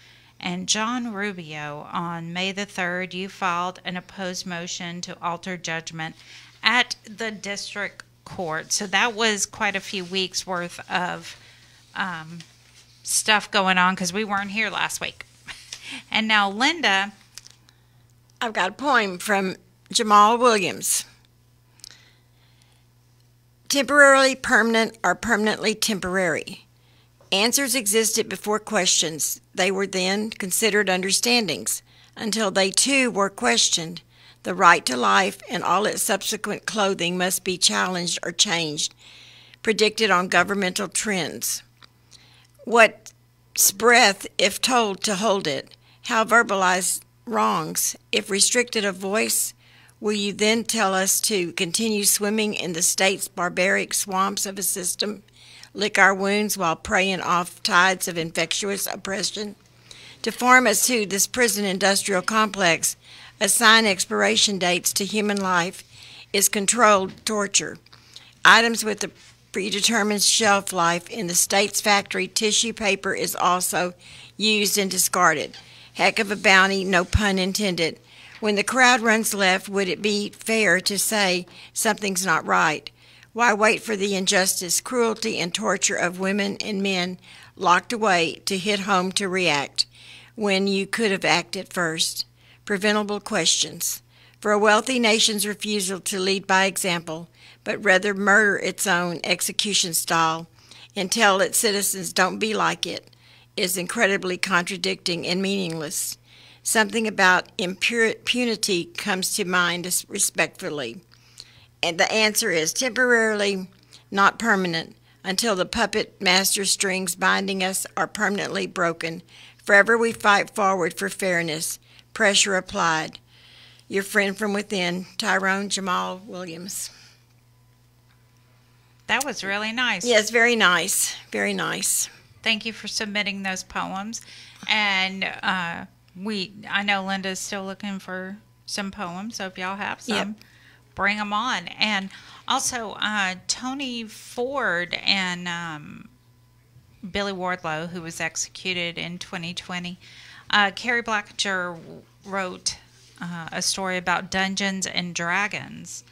Speaker 8: And John Rubio, on May the 3rd, you filed an opposed motion to alter judgment at the District Court. So that was quite a few weeks worth of stuff going on because we weren't here last week. And now, Linda.
Speaker 13: I've got a poem from Jamal Williams. Temporarily permanent or permanently temporary. Answers existed before questions. They were then considered understandings until they too were questioned. The right to life and all its subsequent clothing must be challenged or changed, predicted on governmental trends. What's breath if told to hold it? How verbalize wrongs if restricted of voice? Will you then tell us to continue swimming in the state's barbaric swamps of a system, lick our wounds while preying off tides of infectious oppression? To farm us to this prison industrial complex, assign expiration dates to human life is controlled torture. Items with a predetermined shelf life in the state's factory tissue paper is also used and discarded. Heck of a bounty, no pun intended. When the crowd runs left, would it be fair to say something's not right? Why wait for the injustice, cruelty, and torture of women and men locked away to hit home to react when you could have acted first? Preventable questions. For a wealthy nation's refusal to lead by example, but rather murder its own execution style and tell its citizens don't be like it, is incredibly contradicting and meaningless. Something about impunity comes to mind respectfully. And the answer is temporarily, not permanent, until the puppet master strings binding us are permanently broken. Forever we fight forward for fairness. Pressure applied. Your friend from within, Tyrone Jamal Williams.
Speaker 8: That was really nice.
Speaker 13: Yes, very nice. Very nice.
Speaker 8: Thank you for submitting those poems. And I know Linda's still looking for some poems, so if y'all have some, bring them on. And also, Tony Ford and Billy Wardlow, who was executed in 2020, Carrie Blackger wrote a story about Dungeons and Dragons.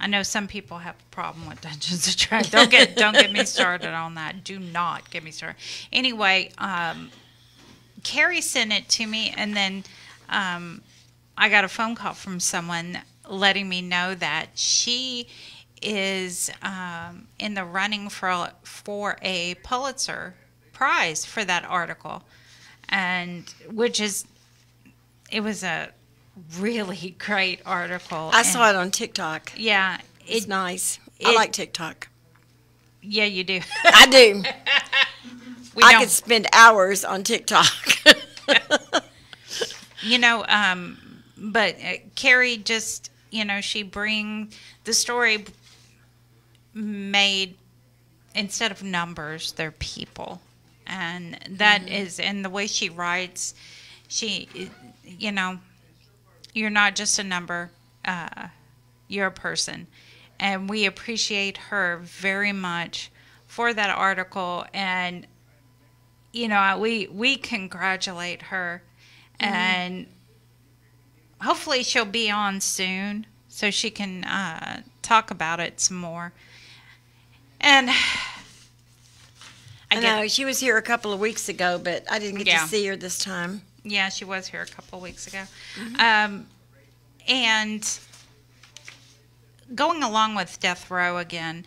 Speaker 8: I know some people have a problem with Dungeons and Dragons. Don't get me started on that. Do not get me started. Anyway, Carrie sent it to me, and then I got a phone call from someone letting me know that she is in the running for a Pulitzer Prize for that article, and it was a really great article.
Speaker 13: I saw it on TikTok.
Speaker 8: Yeah.
Speaker 13: It's nice. I like TikTok.
Speaker 8: Yeah, you do.
Speaker 13: I do. I could spend hours on TikTok.
Speaker 8: But Carrie just, she bring the story made, instead of numbers, they're people. And that is, and the way she writes, you're not just a number, you're a person. And we appreciate her very much for that article. And, we congratulate her. And hopefully she'll be on soon so she can talk about it some more. And
Speaker 13: I know she was here a couple of weeks ago, but I didn't get to see her this time.
Speaker 8: Yeah, she was here a couple of weeks ago.
Speaker 13: Mm-hmm.
Speaker 8: And going along with death row again,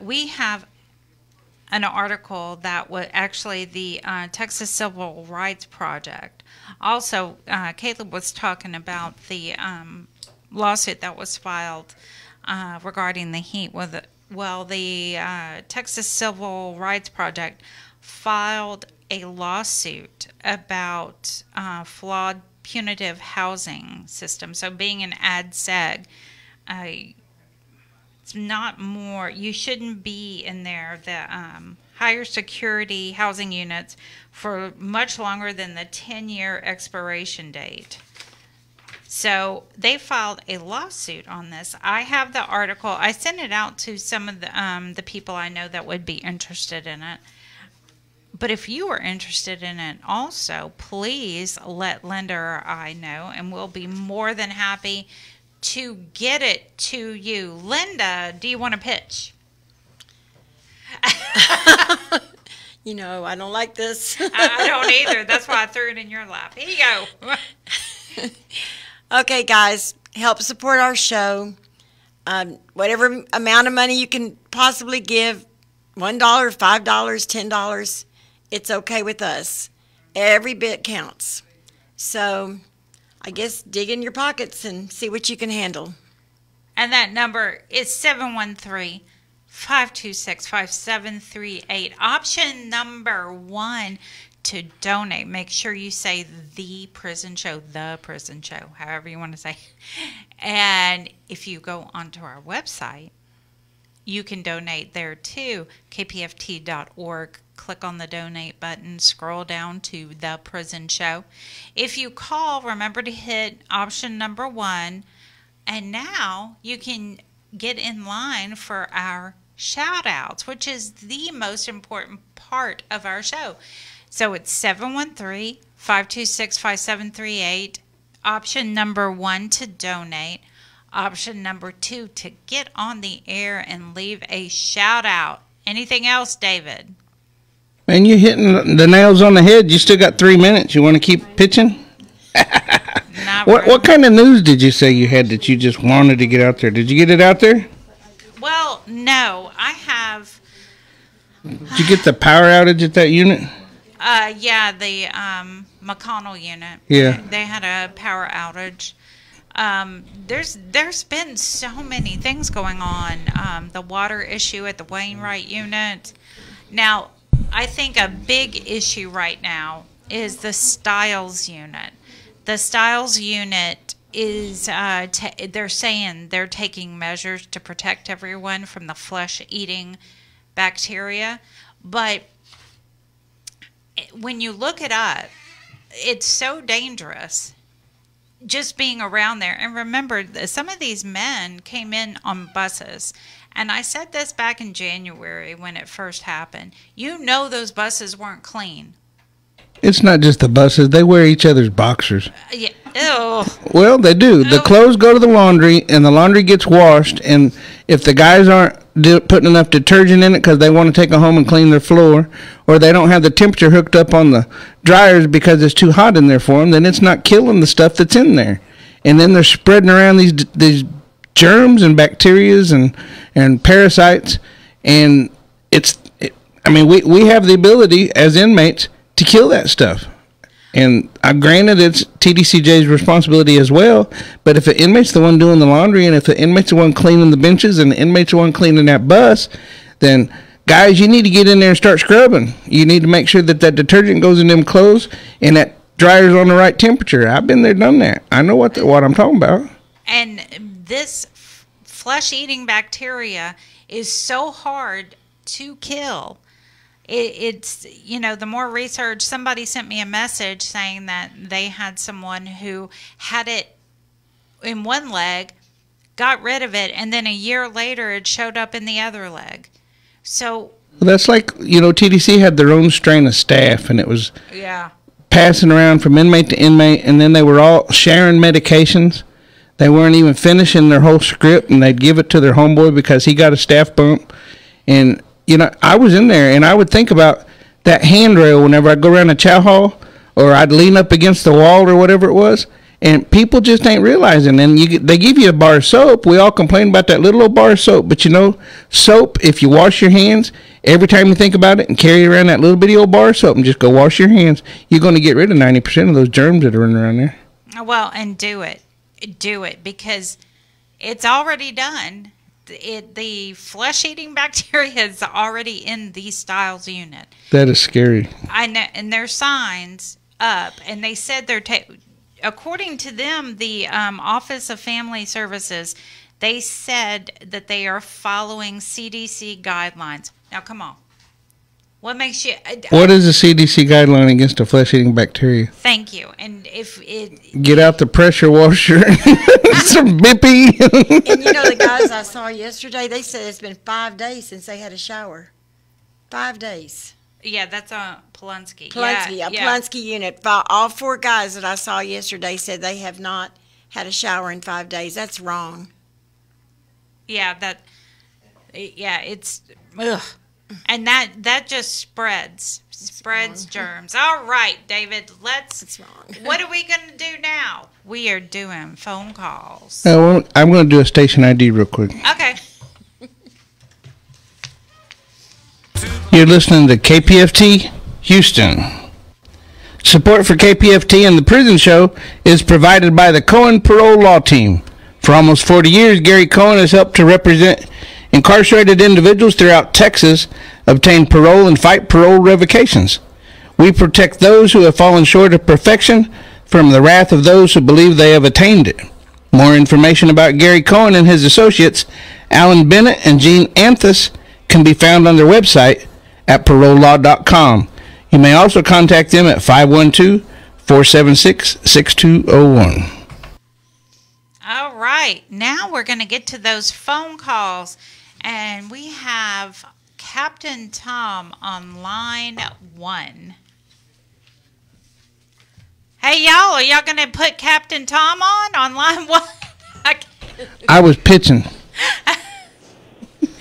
Speaker 8: we have an article that was actually the Texas Civil Rights Project. Also, Caleb was talking about the lawsuit that was filed regarding the heat. The Texas Civil Rights Project filed a lawsuit about flawed punitive housing system. So being an ADSEG, it's not more, you shouldn't be in there, the higher security housing units for much longer than the 10-year expiration date. So they filed a lawsuit on this. I have the article. I sent it out to some of the people I know that would be interested in it. But if you are interested in it also, please let Linda or I know, and we'll be more than happy to get it to you. Linda, do you want to pitch?
Speaker 13: You know, I don't like this.
Speaker 8: I don't either. That's why I threw it in your lap. Here you go.
Speaker 13: Okay, guys, help support our show. Whatever amount of money you can possibly give, $1, $5, $10, it's okay with us. Every bit counts. So I guess dig in your pockets and see what you can handle.
Speaker 8: And that number is 713-526-5738. Option number 1 to donate. Make sure you say the prison show, however you want to say. And if you go onto our website, you can donate there too, kpft.org. Click on the donate button, scroll down to the prison show. If you call, remember to hit option number 1. And now you can get in line for our shout outs, which is the most important part of our show. So it's 713-526-5738. Option number 1 to donate. Option number 2 to get on the air and leave a shout out. Anything else, David?
Speaker 9: Man, you're hitting the nails on the head. You still got 3 minutes. You want to keep pitching? What kind of news did you say you had that you just wanted to get out there? Did you get it out there?
Speaker 8: Well, no. I have...
Speaker 9: Did you get the power outage at that unit?
Speaker 8: Yeah, the McConnell unit.
Speaker 9: Yeah.
Speaker 8: They had a power outage. There's been so many things going on. The water issue at the Wainwright unit. Now, I think a big issue right now is the Stiles unit. The Stiles unit is, they're saying they're taking measures to protect everyone from the flesh-eating bacteria. But when you look it up, it's so dangerous just being around there. And remember, some of these men came in on buses. And I said this back in January when it first happened. You know those buses weren't clean.
Speaker 9: It's not just the buses. They wear each other's boxers.
Speaker 8: Yeah. Ew.
Speaker 9: Well, they do. The clothes go to the laundry, and the laundry gets washed. And if the guys aren't putting enough detergent in it because they want to take it home and clean their floor, or they don't have the temperature hooked up on the dryers because it's too hot in there for them, then it's not killing the stuff that's in there. And then they're spreading around these germs and bacterias and parasites. And we have the ability as inmates to kill that stuff. And granted, it's TDCJ's responsibility as well, but if the inmate's the one doing the laundry, and if the inmate's the one cleaning the benches, and the inmate's the one cleaning that bus, then, guys, you need to get in there and start scrubbing. You need to make sure that detergent goes in them clothes, and that dryer's on the right temperature. I've been there, done that. I know what I'm talking about.
Speaker 8: And this flesh-eating bacteria is so hard to kill. It's, the more research, somebody sent me a message saying that they had someone who had it in one leg, got rid of it, and then a year later it showed up in the other leg. So
Speaker 9: that's like, TDC had their own strain of staff, and it was passing around from inmate to inmate, and then they were all sharing medications. They weren't even finishing their whole script, and they'd give it to their homeboy because he got a staff bump. And you know, I was in there, and I would think about that handrail whenever I'd go around the chow hall, or I'd lean up against the wall or whatever it was, and people just ain't realizing. And they give you a bar of soap. We all complain about that little old bar of soap, but you know, soap, if you wash your hands, every time you think about it and carry around that little bitty old bar of soap and just go wash your hands, you're going to get rid of 90% of those germs that are running around there.
Speaker 8: Well, and do it. Do it, because it's already done. The flesh-eating bacteria is already in the Styles unit.
Speaker 9: That is scary.
Speaker 8: I know, and there's signs up, and they said they're according to them, the Office of Family Services, they said that they are following CDC guidelines. Now, come on. What makes you...
Speaker 9: What is the CDC guideline against a flesh-eating bacteria?
Speaker 8: Thank you. And if it...
Speaker 9: Get out the pressure washer. Some bippy.
Speaker 13: And you know, the guys I saw yesterday, they said it's been 5 days since they had a shower. 5 days.
Speaker 8: Yeah, that's Polunsky.
Speaker 13: Polunsky unit. All 4 guys that I saw yesterday said they have not had a shower in 5 days. That's wrong.
Speaker 8: Yeah, it's... Ugh. And that just spreads germs. All right, David,
Speaker 13: That's wrong.
Speaker 8: What are we going to do now? We are doing phone calls.
Speaker 9: I'm going to do a station ID real quick.
Speaker 8: Okay.
Speaker 9: You're listening to KPFT Houston. Support for KPFT and the Prison Show is provided by the Cohen Parole Law Team. For almost 40 years, Gary Cohen has helped to represent incarcerated individuals throughout Texas obtain parole and fight parole revocations. We protect those who have fallen short of perfection from the wrath of those who believe they have attained it. More information about Gary Cohen and his associates, Alan Bennett and Gene Anthus, can be found on their website at parolelaw.com. You may also contact them at 512-476-6201.
Speaker 8: All right. Now we're going to get to those phone calls. And we have Captain Tom on line 1. Hey, y'all, are y'all going to put Captain Tom on line 1?
Speaker 9: I was pitching.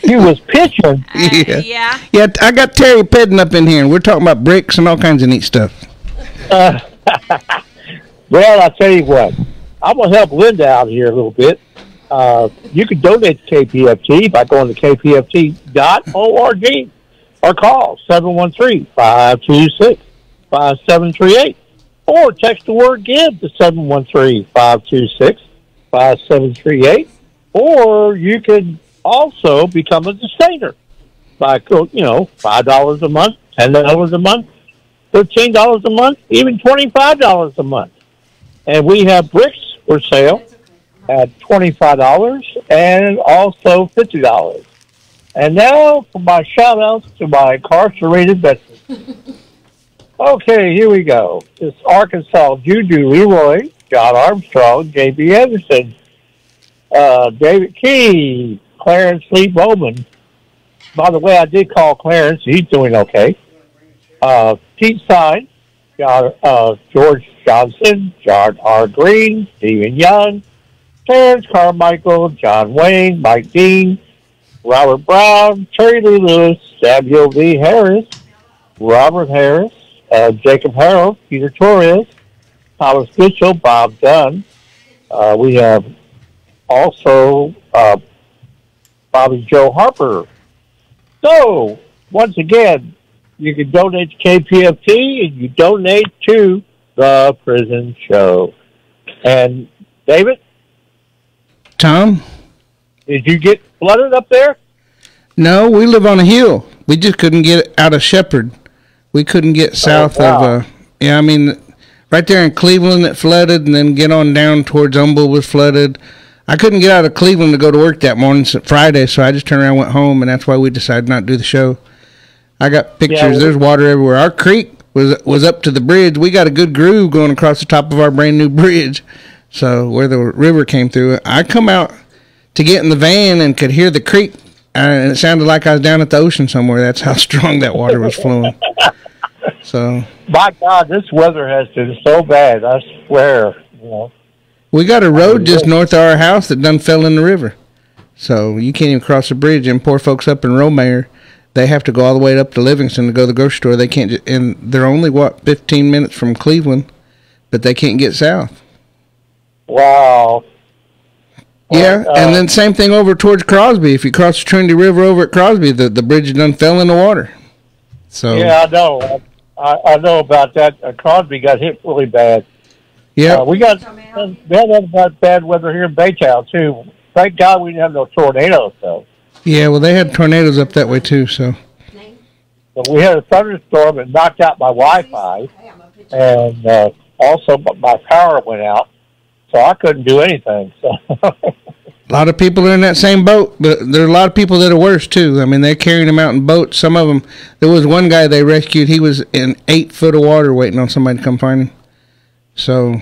Speaker 2: He was pitching?
Speaker 8: Yeah.
Speaker 9: Yeah, I got Terry Peden up in here, and we're talking about bricks and all kinds of neat stuff.
Speaker 2: Well, I'll tell you what. I'm going to help Linda out here a little bit. You can donate to KPFT by going to kpft.org or call 713-526-5738 or text the word GIVE to 713-526-5738, or you can also become a sustainer by, $5 a month, $10 a month, $15 a month, even $25 a month. And we have bricks for sale at $25 and also $50. And now for my shout-outs to my incarcerated veterans. Okay, here we go. It's Arkansas Juju Leroy, John Armstrong, J.B. Anderson, David Key, Clarence Lee Bowman. By the way, I did call Clarence. He's doing okay. Pete Stein, George Johnson, John R. Green, Stephen Young, Terrence Carmichael, John Wayne, Mike Dean, Robert Brown, Terry Lee Lewis, Samuel V. Harris, Robert Harris, Jacob Harrell, Peter Torres, Thomas Mitchell, Bob Dunn. We have also Bobby Joe Harper. So, once again, you can donate to KPFT and you donate to the Prison Show. And, David?
Speaker 9: Tom?
Speaker 2: Did you get flooded up there?
Speaker 9: No, we live on a hill. We just couldn't get out of Shepherd. We couldn't get south of, right there in Cleveland it flooded, and then get on down towards Humble was flooded. I couldn't get out of Cleveland to go to work that morning, Friday, so I just turned around and went home, and that's why we decided not to do the show. I got pictures. Yeah, there's water everywhere. Our creek was up to the bridge. We got a good groove going across the top of our brand new bridge. So where the river came through, I come out to get in the van and could hear the creek, and it sounded like I was down at the ocean somewhere. That's how strong that water was flowing. So,
Speaker 2: my God, this weather has been so bad. I swear.
Speaker 9: We got a road just north of our house that done fell in the river. So you can't even cross the bridge. And poor folks up in Romare, they have to go all the way up to Livingston to go to the grocery store. They can't, and they're only, 15 minutes from Cleveland, but they can't get south.
Speaker 2: Wow.
Speaker 9: Yeah, and then same thing over towards Crosby. If you cross the Trinity River over at Crosby, the bridge done fell in the water. So
Speaker 2: yeah, I know. I know about that. Crosby got hit really bad.
Speaker 9: Yeah,
Speaker 2: we had about bad weather here in Baytown too. Thank God we didn't have no tornadoes though.
Speaker 9: Yeah, well, they had tornadoes up that way too. So
Speaker 2: but we had a thunderstorm and knocked out my Wi-Fi, and also my power went out, so I couldn't do anything. So.
Speaker 9: A lot of people are in that same boat, but there are a lot of people that are worse too. I mean, they're carrying them out in boats. Some of them, there was one guy they rescued. He was in 8 foot of water waiting on somebody to come find him. So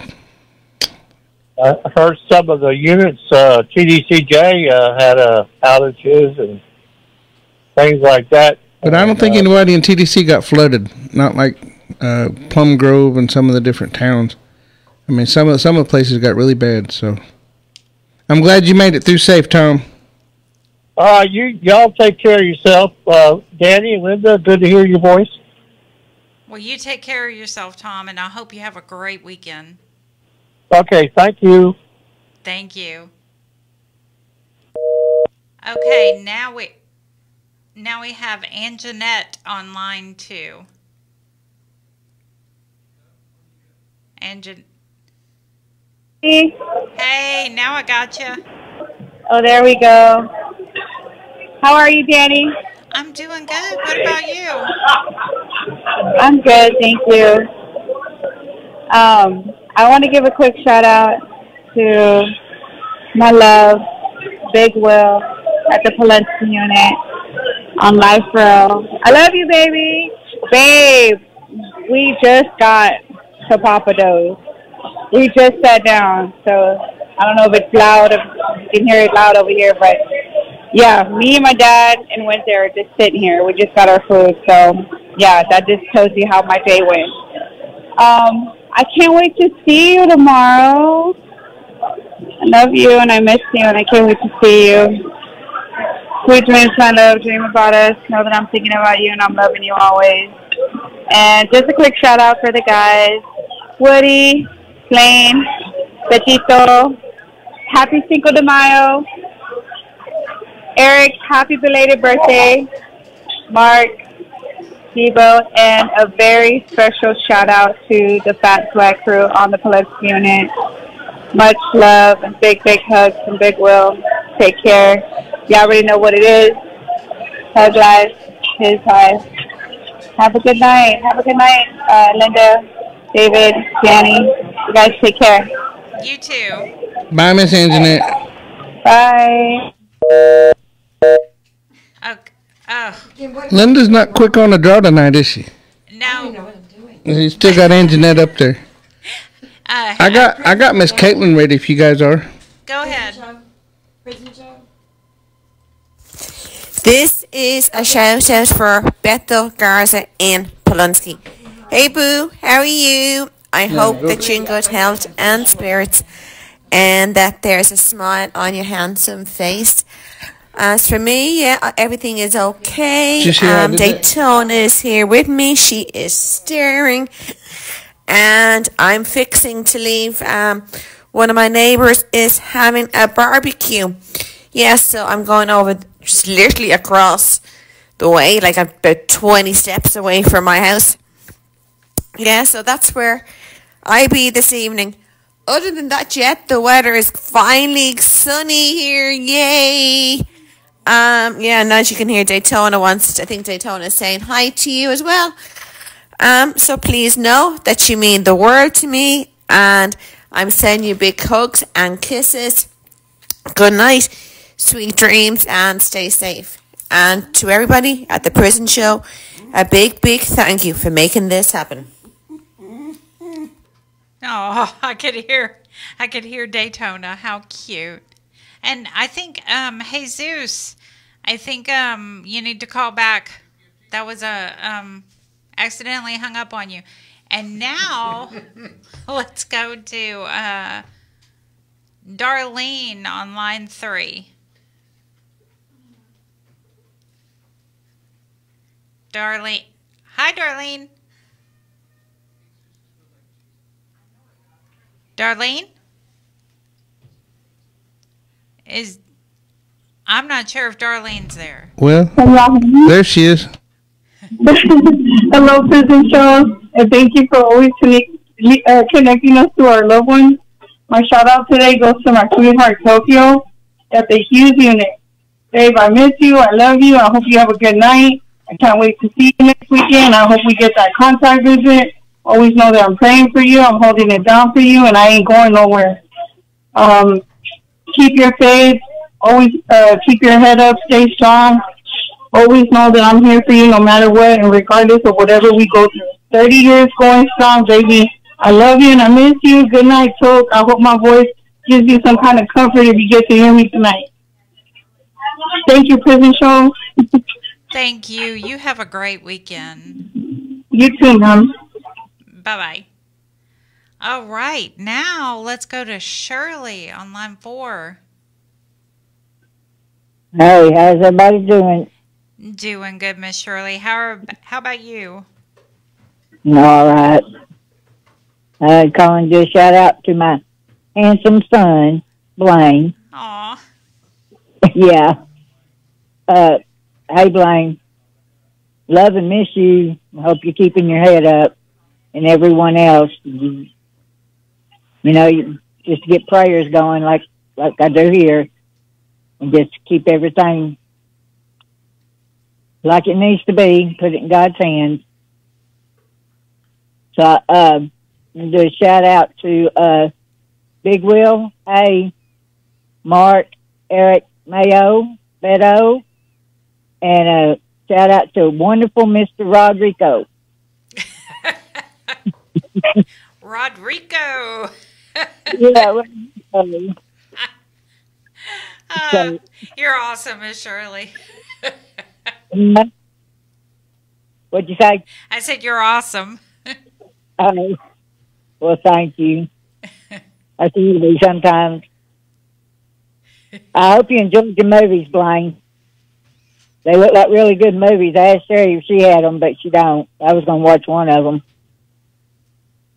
Speaker 2: I heard some of the units, TDCJ had outages and things like that.
Speaker 9: But I don't think anybody in TDC got flooded. Not like Plum Grove and some of the different towns. I mean, some of the places got really bad. So I'm glad you made it through safe, Tom.
Speaker 2: Y'all take care of yourself. Danny and Linda, good to hear your voice.
Speaker 8: Well, you take care of yourself, Tom, and I hope you have a great weekend.
Speaker 2: Okay, thank you.
Speaker 8: Thank you. Okay, now we have Anjanette on line 2. Hey, now I got you.
Speaker 14: Oh, there we go. How are you, Danny?
Speaker 8: I'm doing good. What about you?
Speaker 14: I'm good, thank you. I want to give a quick shout out to my love, Big Will, at the Peden Unit on Life Row. I love you, baby. Babe, we just got to Papados. We just sat down, so I don't know if it's loud, if you can hear it loud over here, but yeah, me and my dad and went there just sitting here. We just got our food, so yeah, that just tells you how my day went. I can't wait to see you tomorrow. I love you and I miss you and I can't wait to see you. Sweet dreams, my love. Dream about us. Know that I'm thinking about you and I'm loving you always. And just a quick shout out for the guys. Woody, Blaine, Betito, happy Cinco de Mayo. Eric, happy belated birthday. Mark, Debo, and a very special shout out to the Fat Swag crew on the Peden Unit. Much love and big hugs from Big Will. Take care. Y'all already know what it is. Hug life, his life. Have a good night. Have a good night, Linda, David, Danny. You guys take care.
Speaker 8: You too.
Speaker 9: Bye, Miss Anjanette.
Speaker 14: Bye.
Speaker 9: Linda's not quick on the draw tonight, is she?
Speaker 8: No.
Speaker 9: You still got Anjanette up there. I got Miss Caitlin ready if you guys are.
Speaker 8: Go ahead.
Speaker 15: This is a shout out for Bethel, Garza, and Polonsky. Hey Boo, how are you? I hope that you're in good health and spirits and that there's a smile on your handsome face. As for me, yeah, everything is okay. Daytona is here with me. She is staring. And I'm fixing to leave. One of my neighbors is having a barbecue. Yeah, so I'm going over just literally across the way, like about 20 steps away from my house. Yeah, so that's where I be this evening. Other than that, yet the weather is finally sunny here. Yay! Yeah, and as you can hear, Daytona wants. I think Daytona is saying hi to you as well. So please know that you mean the world to me, and I'm sending you big hugs and kisses. Good night, sweet dreams, and stay safe. And to everybody at the prison show, a big thank you for making this happen.
Speaker 8: Oh, I could hear Daytona. How cute. And I think, Jesus, I think you need to call back. That was accidentally hung up on you. And now, let's go to Darlene on line 3. Darlene. Hi, Darlene. Darlene? I'm not sure if Darlene's there.
Speaker 9: Well, there she is.
Speaker 14: Hello, Prison Show, and thank you for always connecting us to our loved ones. My shout out today goes to my sweetheart Tokyo at the Hughes Unit. Babe, I miss you. I love you. I hope you have a good night. I can't wait to see you next weekend. I hope we get that contact visit. Always know that I'm praying for you. I'm holding it down for you, and I ain't going nowhere. Keep your faith. Always keep your head up. Stay strong. Always know that I'm here for you no matter what and regardless of whatever we go through. 30 years going strong, baby. I love you and I miss you. Good night, Toke. I hope my voice gives you some kind of comfort if you get to hear me tonight. Thank you, Prison Show.
Speaker 8: Thank you. You have a great weekend.
Speaker 14: You too, Mom.
Speaker 8: Bye-bye. All right. Now let's go to Shirley on line 4.
Speaker 16: Hey, how's everybody doing?
Speaker 8: Doing good, Miss Shirley. How about you?
Speaker 16: All right. Calling to do a shout out to my handsome son, Blaine.
Speaker 8: Aw.
Speaker 16: Yeah. Hey, Blaine. Love and miss you. I hope you're keeping your head up. And everyone else, you know, just get prayers going like I do here. And just keep everything like it needs to be. Put it in God's hands. So, I'm going to do a shout out to Big Will, Mark, Eric, Mayo, Beto, and a shout out to wonderful Mr. Rodrigo.
Speaker 8: Rodrigo.
Speaker 16: Yeah.
Speaker 8: You're awesome, Miss Shirley.
Speaker 16: What'd you say?
Speaker 8: I said you're awesome.
Speaker 16: Well, thank you. I see you sometimes. I hope you enjoyed the movies, Blaine. They look like really good movies. I asked Sherry if she had them, but she don't. I was going to watch one of them.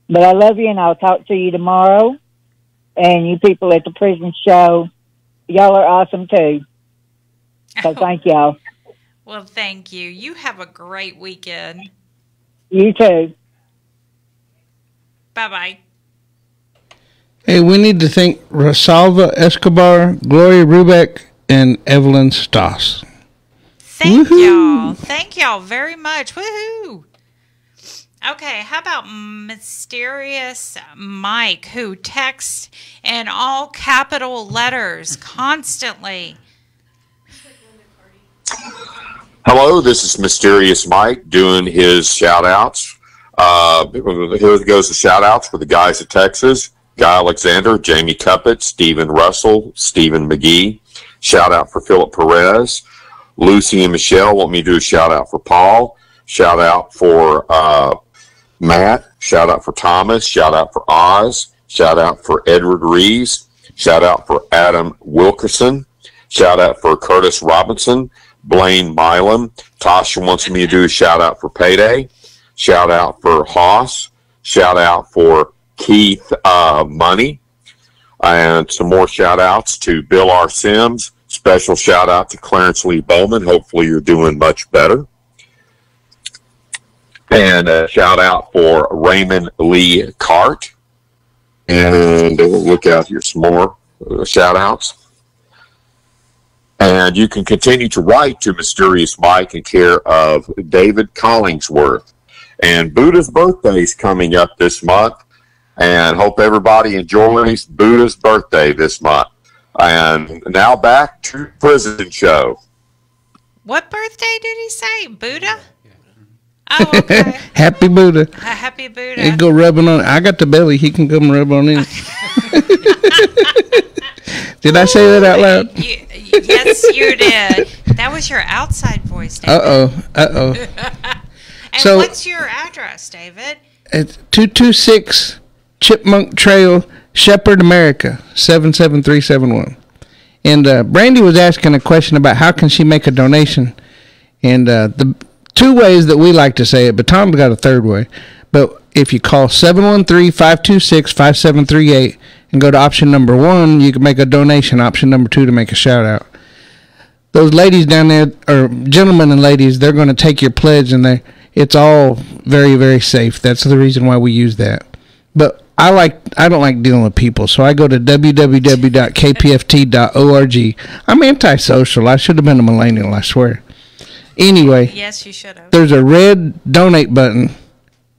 Speaker 16: But I love you, and I'll talk to you tomorrow. And you people at the Prison Show, y'all are awesome, too. So thank y'all.
Speaker 8: Well, thank you. You have a great weekend.
Speaker 16: You too.
Speaker 8: Bye-bye.
Speaker 9: Hey, we need to thank Rosalva Escobar, Gloria Rubac, and Evelyn Stoss.
Speaker 8: Thank y'all. Thank y'all very much. Woohoo! Okay, how about Mysterious Mike, who texts in all capital letters constantly?
Speaker 17: Hello, this is Mysterious Mike doing his shout-outs. Here goes the shout-outs for the guys at Texas. Guy Alexander, Jamie Cuppett, Stephen Russell, Stephen McGee. Shout-out for Philip Perez. Lucy and Michelle want me to do a shout-out for Paul. Shout-out for Matt. Shout-out for Thomas. Shout-out for Oz. Shout-out for Edward Reeves. Shout-out for Adam Wilkerson. Shout-out for Curtis Robinson. Blaine Milam. Tasha wants me to do a shout-out for Payday. Shout-out for Hoss. Shout-out for Keith Money. And some more shout-outs to Bill R. Sims. Special shout-out to Clarence Lee Bowman. Hopefully you're doing much better. And a shout-out for Raymond Lee Cart. And we'll look out here some more shout-outs. And you can continue to write to Mysterious Mike in care of David Collingsworth. And Buddha's birthday is coming up this month. And hope everybody enjoys Buddha's birthday this month. And now back to the Prison Show.
Speaker 8: What birthday did he say? Buddha? Oh, okay.
Speaker 9: Happy Buddha.
Speaker 8: Happy Buddha.
Speaker 9: He go rubbing on. I got the belly. He can come rub on it. Did I say that out loud?
Speaker 8: Yes, you did. That was your outside voice, David.
Speaker 9: Uh-oh.
Speaker 8: And
Speaker 9: so,
Speaker 8: what's your address, David?
Speaker 9: It's 226 Chipmunk Trail, Shepherd, America, 77371. And Brandy was asking a question about how can she make a donation. And the two ways that we like to say it, but Tom's got a third way. But if you call 713-526-5738 and go to option number 1, you can make a donation. Option number 2 to make a shout out. Those ladies down there, or gentlemen and ladies, they're going to take your pledge, and it's all very, very safe. That's the reason why we use that. But I don't like dealing with people, so I go to www.kpft.org. I'm antisocial. I should have been a millennial, I swear. Anyway,
Speaker 8: yes, you should have.
Speaker 9: There's a red donate button,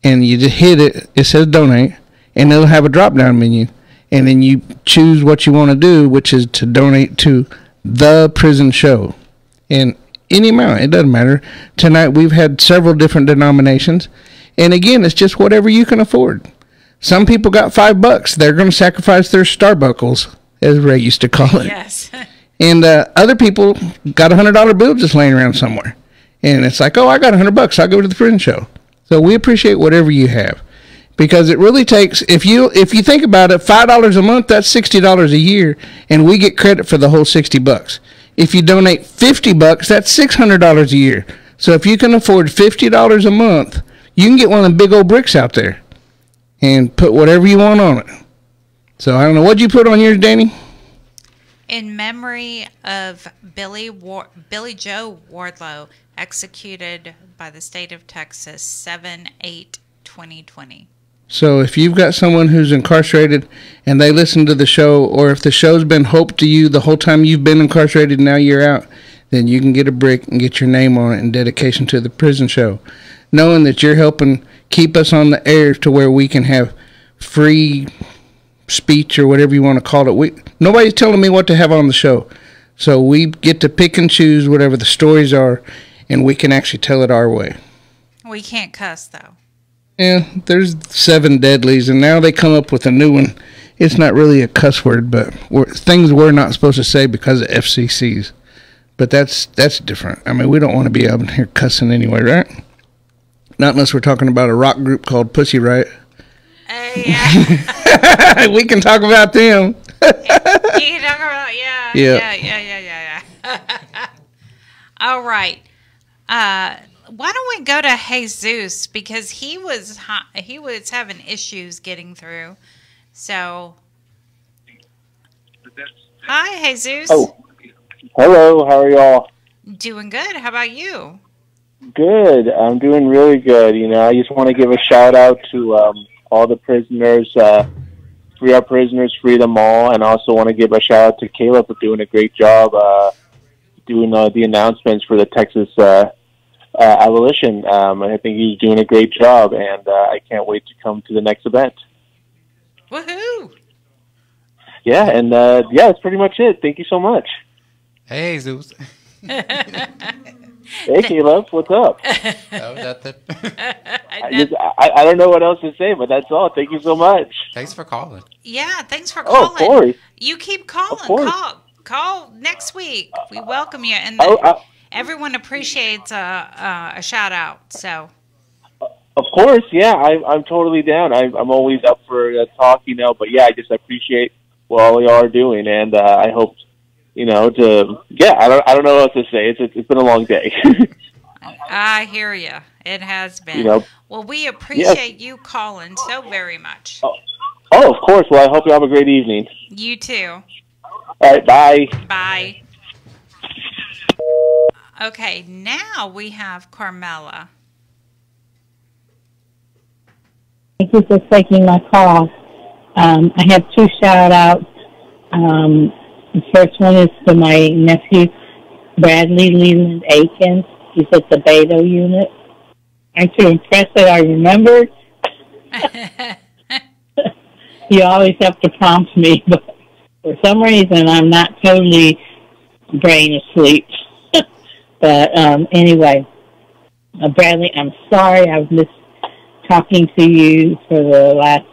Speaker 9: and you just hit it. It says donate, and it'll have a drop-down menu, and then you choose what you want to do, which is to donate to the prison show, and any amount. It doesn't matter. Tonight we've had several different denominations, and again, it's just whatever you can afford. Some people got $5. They're going to sacrifice their Starbuckles, as Ray used to call it.
Speaker 8: Yes.
Speaker 9: And other people got $100 bill just laying around somewhere. And it's like, oh, I got $100. I'll go to the prison show. So we appreciate whatever you have. Because it really takes, if you think about it, $5 a month, that's $60 a year. And we get credit for the whole $60. If you donate $50, that's $600 a year. So if you can afford $50 a month, you can get one of them big old bricks out there and put whatever you want on it. So I don't know. What'd you put on yours, Danny?
Speaker 8: In memory of Billy Joe Wardlow, executed by the state of Texas, 7/8/2020.
Speaker 9: So if you've got someone who's incarcerated and they listen to the show, or if the show's been hope to you the whole time you've been incarcerated and now you're out, then you can get a brick and get your name on it in dedication to the prison show, knowing that you're helping keep us on the air to where we can have free speech or whatever you want to call it. Nobody's telling me what to have on the show. So we get to pick and choose whatever the stories are, and we can actually tell it our way.
Speaker 8: We can't cuss, though.
Speaker 9: Yeah, there's 7 deadlies, and now they come up with a new one. It's not really a cuss word, but things we're not supposed to say because of FCCs. But that's different. I mean, we don't want to be out here cussing anyway, right? Not unless we're talking about a rock group called Pussy Riot.
Speaker 8: Yeah.
Speaker 9: We can talk about them.
Speaker 8: You can talk about, yeah. All right. Why don't we go to Jesus, because he was having issues getting through. So, hi, Jesus.
Speaker 18: Oh, hello. How are y'all?
Speaker 8: Doing good. How about you?
Speaker 18: Good. I'm doing really good. I just want to give a shout out to all the prisoners. Free our prisoners, free them all. And I also want to give a shout out to Caleb for doing a great job doing the announcements for the Texas Abolition. I think he's doing a great job, and I can't wait to come to the next event.
Speaker 8: Woohoo!
Speaker 18: Yeah, and that's pretty much it. Thank you so much.
Speaker 12: Hey, Zeus.
Speaker 18: Hey, Caleb, what's up?
Speaker 12: Oh, nothing.
Speaker 18: I don't know what else to say, but that's all. Thank you so much.
Speaker 12: Thanks for calling.
Speaker 8: Yeah, thanks for calling.
Speaker 18: Oh, of course.
Speaker 8: You keep calling. Call next week. We welcome you, and everyone appreciates a shout out. So,
Speaker 18: of course, yeah, I'm totally down. I'm always up for a talk, But yeah, I just appreciate what all y'all are doing, and I hope. I don't know what else to say. It's been a long day.
Speaker 8: I hear you. It has been. Well, we appreciate you calling so very much.
Speaker 18: Oh, of course. Well, I hope you have a great evening.
Speaker 8: You too.
Speaker 18: All right, bye.
Speaker 8: Bye. Okay, now we have Carmela.
Speaker 19: Thank you for taking my call. I have 2 shout-outs. The first one is to my nephew, Bradley Leland Aikens. He's at the Beta Unit. Aren't you impressed that I remembered? You always have to prompt me, but for some reason I'm not totally brain asleep. But anyway, Bradley, I'm sorry I've missed talking to you for the last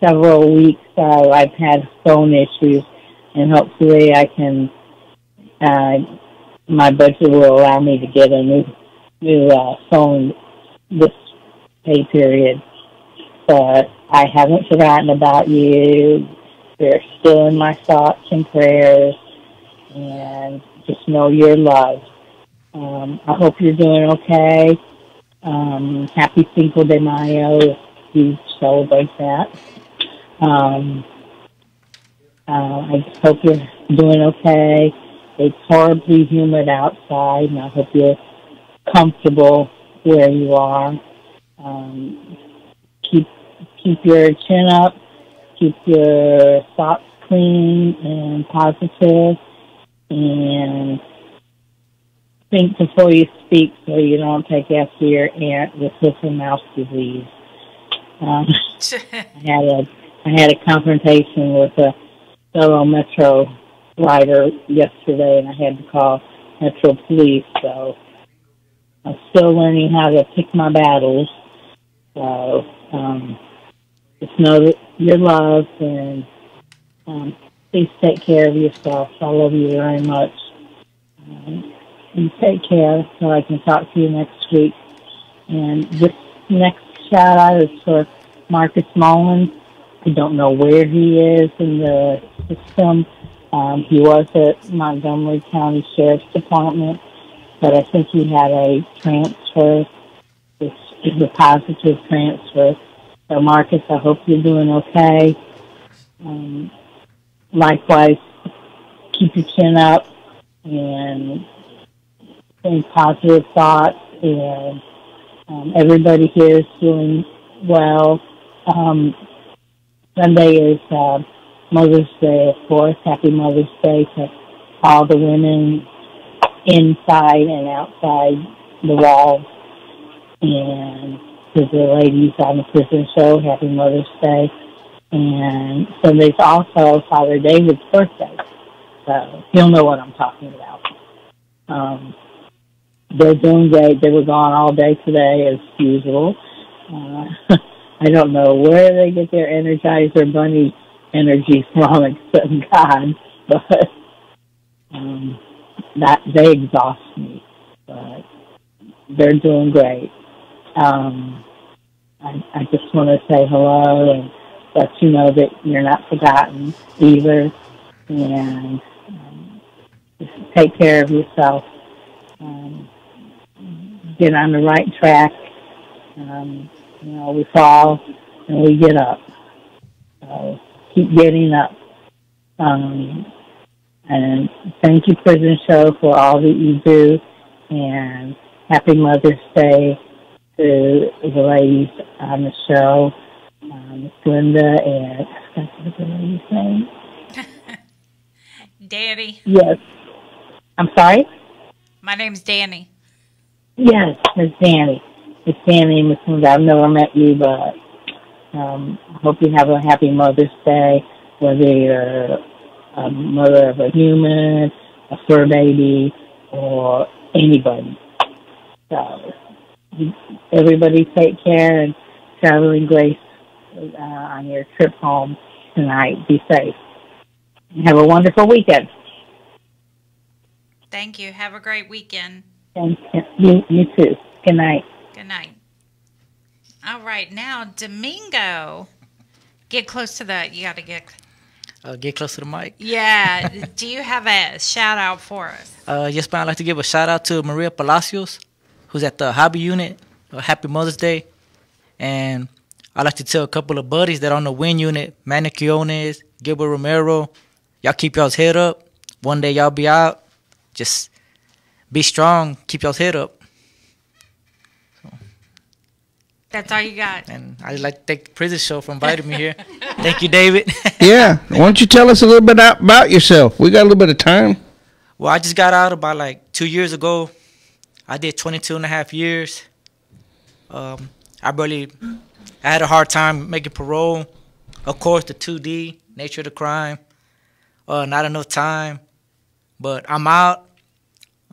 Speaker 19: several weeks. I've had phone issues, and hopefully I can, my budget will allow me to get a new phone this pay period. But I haven't forgotten about you. You're still in my thoughts and prayers, and just know you're loved. I hope you're doing okay. Happy Cinco de Mayo if you celebrate that. I just hope you're doing okay. It's horribly humid outside, and I hope you're comfortable where you are. Keep your chin up. Keep your thoughts clean and positive, and think before you speak so you don't take after your aunt with hoof and mouth disease. I had a confrontation with a fellow Metro rider yesterday, and I had to call Metro Police. So I'm still learning how to pick my battles. So just know that you're loved, and please take care of yourself. I love you very much. And take care so I can talk to you next week. And this next shout out is for Marcus Mullins. I don't know where he is in the system. He was at Montgomery County Sheriff's Department, but I think he had a transfer. This is a positive transfer. So Marcus, I hope you're doing okay. Likewise, keep your chin up and think positive thoughts, and everybody here is doing well. Sunday is Mother's Day, of course. Happy Mother's Day to all the women inside and outside the walls, and to the ladies on the prison show, happy Mother's Day. And Sunday's also Father David's birthday, so you'll know what I'm talking about. They're doing great. They were gone all day today, as usual. I don't know where they get their Energizer Bunny energy from, except God, but that they exhaust me. But they're doing great. I just want to say hello and let you know that you're not forgotten either, and just take care of yourself. Get on the right track. We fall and we get up. So keep getting up. And thank you, Prison Show, for all that you do. And happy Mother's Day to the ladies on the show, Miss Linda, and I forgot the lady's name.
Speaker 8: Danny.
Speaker 19: Yes. I'm sorry?
Speaker 8: My name's Danny.
Speaker 19: Yes, Miss Danny. Miss Danny and Miss Linda. I've never met you, but I hope you have a happy Mother's Day, whether you're a mother of a human, a fur baby, or anybody. So everybody take care and traveling grace on your trip home tonight. Be safe. Have a wonderful weekend.
Speaker 8: Thank you. Have a great weekend.
Speaker 19: Thank you. You too. Good night.
Speaker 8: Good night. All right, now Domingo, get close to the. You got to
Speaker 20: get close to the mic.
Speaker 8: Yeah. Do you have a shout out for us?
Speaker 20: Yes, ma'am. I'd like to give a shout out to Maria Palacios, who's at the Hobby Unit. Happy Mother's Day. And I'd like to tell a couple of buddies that are on the Win Unit, Manny Quiones, Gilbert Romero, y'all keep y'all's head up. One day y'all be out. Just be strong. Keep y'all's head up.
Speaker 8: That's all you got.
Speaker 20: And I'd like to thank the Prison Show for inviting me here. Thank you, David.
Speaker 9: Yeah. Why don't you tell us a little bit about yourself? We got a little bit of time.
Speaker 20: Well, I just got out about 2 years ago. I did 22 and a half years. I had a hard time making parole. Of course, the 2D, nature of the crime. Not enough time. But I'm out.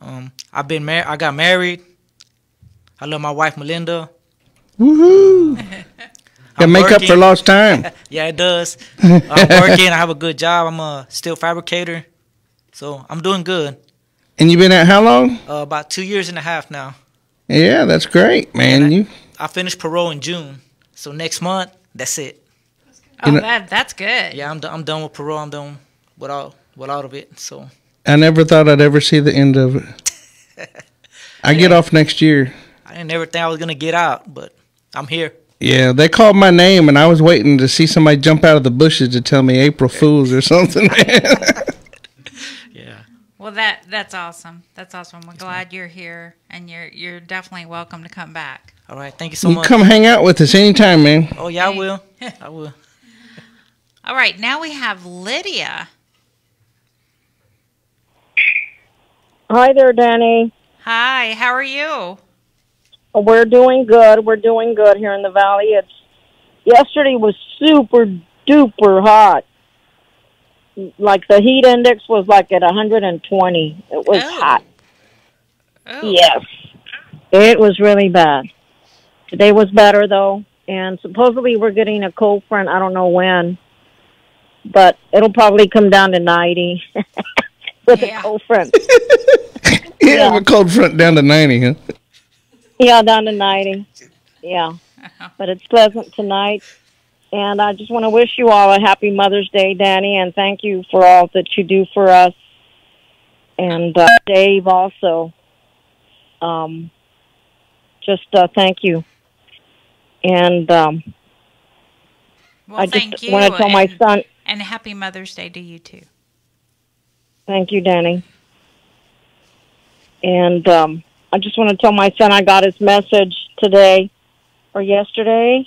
Speaker 20: I got married. I love my wife, Melinda.
Speaker 9: Woohoo! Can make up for lost time.
Speaker 20: Yeah, it does. I'm working. I have a good job. I'm a steel fabricator. So I'm doing good.
Speaker 9: And you've been at how long?
Speaker 20: About 2 years and a half now.
Speaker 9: Yeah, that's great, man.
Speaker 20: I finished parole in June. So next month, that's it.
Speaker 8: Oh, that's good.
Speaker 20: Yeah, I'm done with parole. I'm done with all of it. So
Speaker 9: I never thought I'd ever see the end of it. I get off next year.
Speaker 20: I didn't ever think I was going to get out, but I'm here.
Speaker 9: Yeah, they called my name, and I was waiting to see somebody jump out of the bushes to tell me April Fools or something.
Speaker 8: Well, that's awesome. That's awesome. We're glad you're here, and you're definitely welcome to come back.
Speaker 20: All right, thank you so
Speaker 9: You
Speaker 20: much.
Speaker 9: come hang out with us anytime, man.
Speaker 20: Oh, yeah, I will. I will.
Speaker 8: All right, now we have Lydia.
Speaker 21: Hi there, Danny.
Speaker 8: Hi, how are you?
Speaker 21: We're doing good. We're doing good here in the valley. Yesterday was super duper hot. Like the heat index was like at 120. It was hot.
Speaker 8: Oh.
Speaker 21: Yes. It was really bad. Today was better though, and supposedly we're getting a cold front. I don't know when, but it'll probably come down to 90 with a cold front.
Speaker 9: Yeah, a cold front down to 90, huh?
Speaker 21: Yeah, down to 90. Yeah. But it's pleasant tonight. And I just want to wish you all a happy Mother's Day, Danny, and thank you for all that you do for us. And Dave also. Just thank you. And I just want to tell my son.
Speaker 8: And happy Mother's Day to you, too.
Speaker 21: Thank you, Danny. And I just want to tell my son I got his message today or yesterday,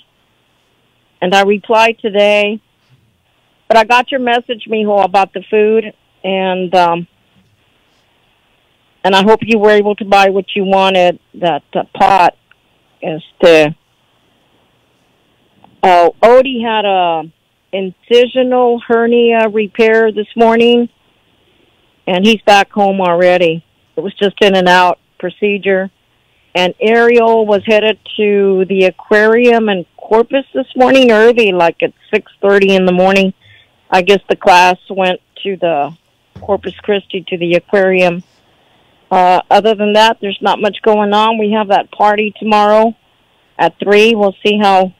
Speaker 21: and I replied today. But I got your message, Mijo, about the food, and I hope you were able to buy what you wanted. That pot is the. Odie had a incisional hernia repair this morning, and he's back home already. It was just in and out procedure. And Ariel was headed to the aquarium in Corpus this morning early, like at 6:30 in the morning. I guess the class went to the Corpus Christi to the aquarium. Other than that, there's not much going on. We have that party tomorrow at 3. We'll see how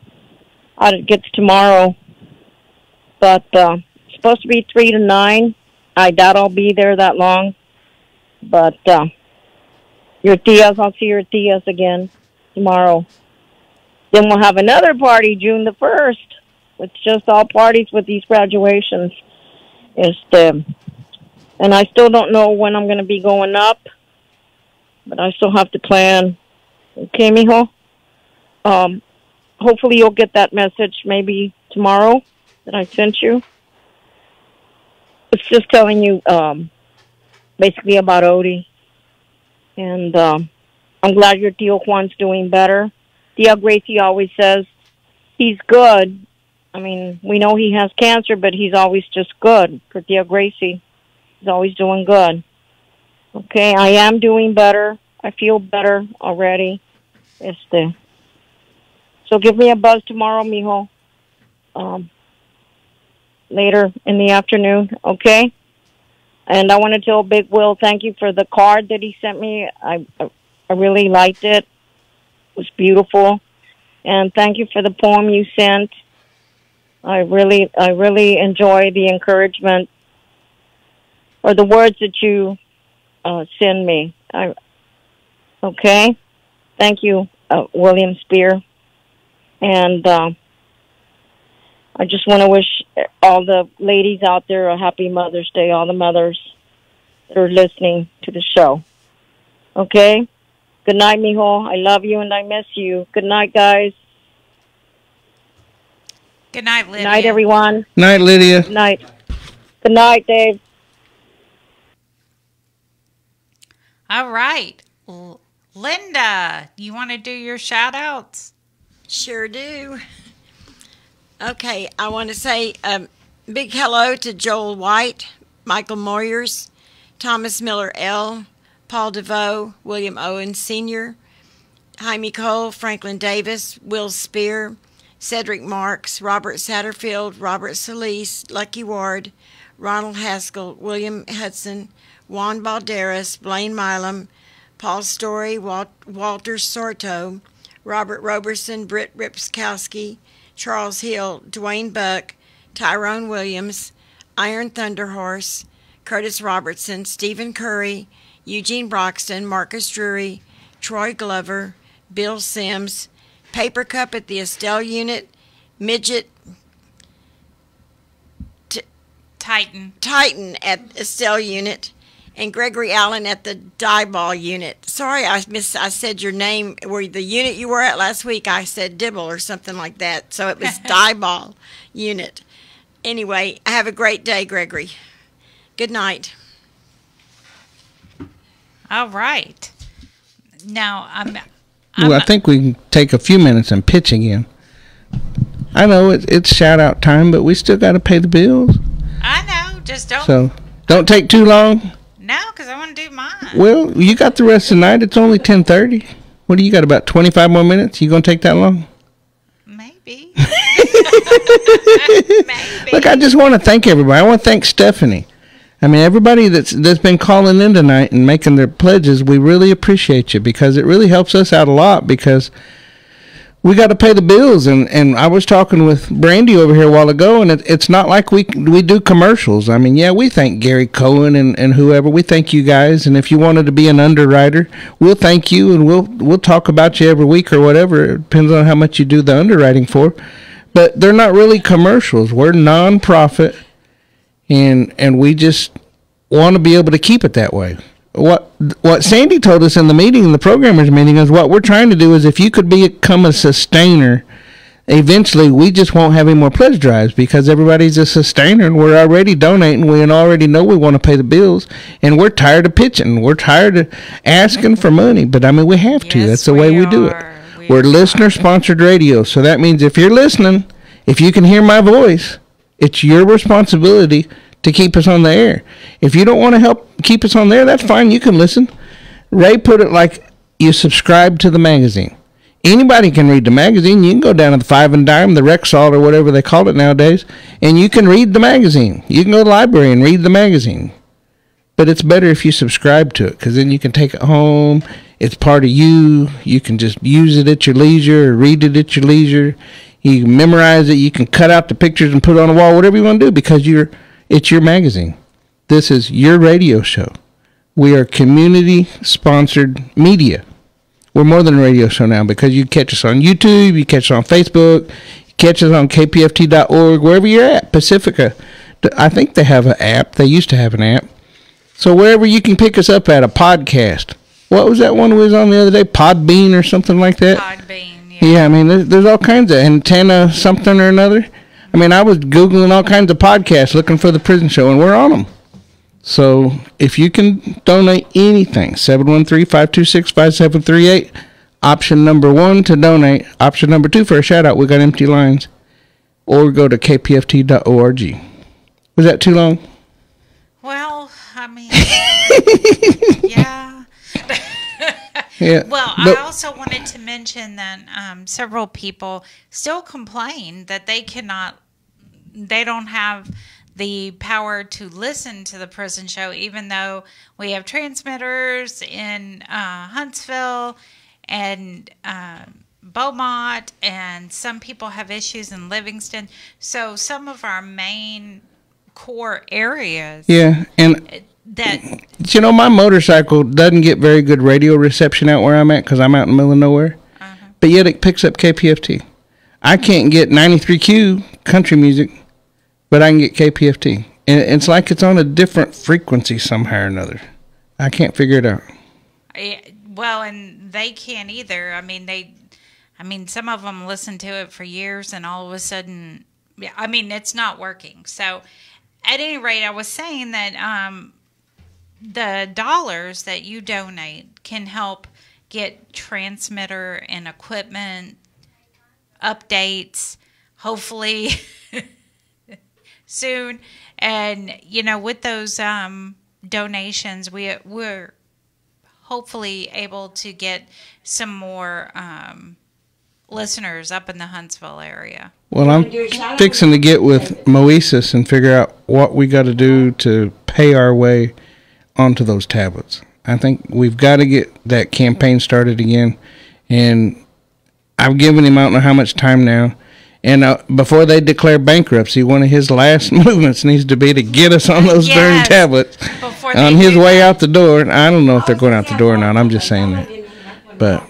Speaker 21: it gets tomorrow. But it's supposed to be 3 to 9. I doubt I'll be there that long. But your tias, I'll see your tias again tomorrow. Then we'll have another party June the 1st. It's just all parties with these graduations. And I still don't know when I'm going to be going up, but I still have to plan. Okay, mijo? Hopefully you'll get that message maybe tomorrow that I sent you. It's just telling you basically about Odie. And I'm glad your Tio Juan's doing better. Tia Gracie always says he's good. I mean, we know he has cancer, but he's always just good. For Tia Gracie, he's always doing good. Okay, I am doing better. I feel better already. So give me a buzz tomorrow, mijo. Later in the afternoon, okay? And I want to tell Big Will, thank you for the card that he sent me. I really liked it. It was beautiful. And thank you for the poem you sent. I really enjoy the encouragement or the words that you send me. Okay? Thank you, William Spear. And I just want to wish all the ladies out there a happy Mother's Day, all the mothers that are listening to the show. Okay? Good night, mijo. I love you and I miss you. Good night, guys.
Speaker 8: Good night, Lydia.
Speaker 21: Good night, everyone.
Speaker 9: Night, Lydia.
Speaker 21: Good night. Good night, Dave.
Speaker 8: All right. Linda, you want to do your shout-outs?
Speaker 13: Sure do. Okay, I want to say big hello to Joel White, Michael Moyers, Thomas Miller L., Paul DeVoe, William Owen Sr., Jaime Cole, Franklin Davis, Will Spear, Cedric Marks, Robert Satterfield, Robert Solis, Lucky Ward, Ronald Haskell, William Hudson, Juan Balderas, Blaine Milam, Paul Story, Walter Sorto, Robert Roberson, Britt Ripskowski, Charles Hill, Dwayne Buck, Tyrone Williams, Iron Thunderhorse, Curtis Robertson, Stephen Curry, Eugene Broxton, Marcus Drury, Troy Glover, Bill Sims, Paper Cup at the Estelle Unit, Midget Titan at Estelle Unit, and Gregory Allen at the Dieball Unit. Sorry, I said your name, where the unit you were at last week, I said Dibble or something like that. So it was Dieball Unit. Anyway, have a great day, Gregory. Good night.
Speaker 8: All right. Now,
Speaker 9: I think we can take a few minutes and pitch again. I know it's shout-out time, but we still got to pay the bills.
Speaker 8: I know. Just don't.
Speaker 9: So, don't take too long.
Speaker 8: No, because I want to do mine.
Speaker 9: Well, you got the rest of the night. It's only 10:30. What do you got, about 25 more minutes? You going to take that long?
Speaker 8: Maybe.
Speaker 9: Look, I just want to thank everybody. I want to thank Stephanie. I mean, everybody that's been calling in tonight and making their pledges, we really appreciate you, because it really helps us out a lot, because we got to pay the bills. And I was talking with Brandy over here a while ago, and it's not like we do commercials. I mean, yeah, we thank Gary Cohen and whoever. We thank you guys. And if you wanted to be an underwriter, we'll thank you, and we'll talk about you every week or whatever. It depends on how much you do the underwriting for. But they're not really commercials. We're nonprofit, and we just want to be able to keep it that way. What Sandy told us in the meeting, in the programmers meeting, is what we're trying to do is, if you could become a sustainer, eventually we just won't have any more pledge drives, because everybody's a sustainer and we're already donating. We already know we want to pay the bills, and we're tired of pitching. We're tired of asking for money, but I mean, we have to. That's the way we do it. We're listener-sponsored radio, so that means if you're listening, if you can hear my voice, it's your responsibility to keep us on the air. If you don't want to help keep us on there, that's fine. You can listen. Ray put it like you subscribe to the magazine. Anybody can read the magazine. You can go down to the Five and Dime, the Rexall, or whatever they call it nowadays, and you can read the magazine. You can go to the library and read the magazine. But it's better if you subscribe to it, because then you can take it home. It's part of you. You can just use it at your leisure, or read it at your leisure. You can memorize it. You can cut out the pictures and put it on the wall, whatever you want to do, because it's your magazine. This is your radio show. We are community-sponsored media. We're more than a radio show now, because you catch us on YouTube, you catch us on Facebook, you catch us on kpft.org, wherever you're at. Pacifica, I think they have an app. They used to have an app. So wherever you can pick us up at, a podcast. What was that one we was on the other day? Podbean or something like that?
Speaker 8: Podbean, yeah.
Speaker 9: Yeah, I mean, there's all kinds of antenna something or another. I mean, I was Googling all kinds of podcasts looking for the prison show, and we're on them. So if you can donate anything, 713-526-5738. Option number 1 to donate. Option number 2 for a shout-out. We got empty lines. Or go to kpft.org. Was that too long?
Speaker 8: Well, I mean, yeah.
Speaker 9: Yeah.
Speaker 8: Well, I also wanted to mention that several people still complain that they don't have the power to listen to the prison show, even though we have transmitters in Huntsville and Beaumont, and some people have issues in Livingston. So some of our main core areas.
Speaker 9: Yeah, and my motorcycle doesn't get very good radio reception out where I'm at, because I'm out in the middle of nowhere. But yet it picks up KPFT. I can't get 93Q country music, but I can get KPFT. And it's like it's on a different frequency somehow or another. I can't figure it out.
Speaker 8: Well, and they can't either. I mean, some of them listen to it for years, and all of a sudden, it's not working. So, at any rate, I was saying that the dollars that you donate can help get transmitter and equipment updates, hopefully soon. And, with those donations, we're hopefully able to get some more listeners up in the Huntsville area.
Speaker 9: Well, I'm fixing to get with Moises and figure out what we got to do to pay our way onto those tablets. I think we've got to get that campaign started again, and I've given him I don't know how much time now. And before they declare bankruptcy, one of his last movements needs to be to get us on those darn tablets on his way out the door. I don't know if they're going out the door or not. I'm just saying that. But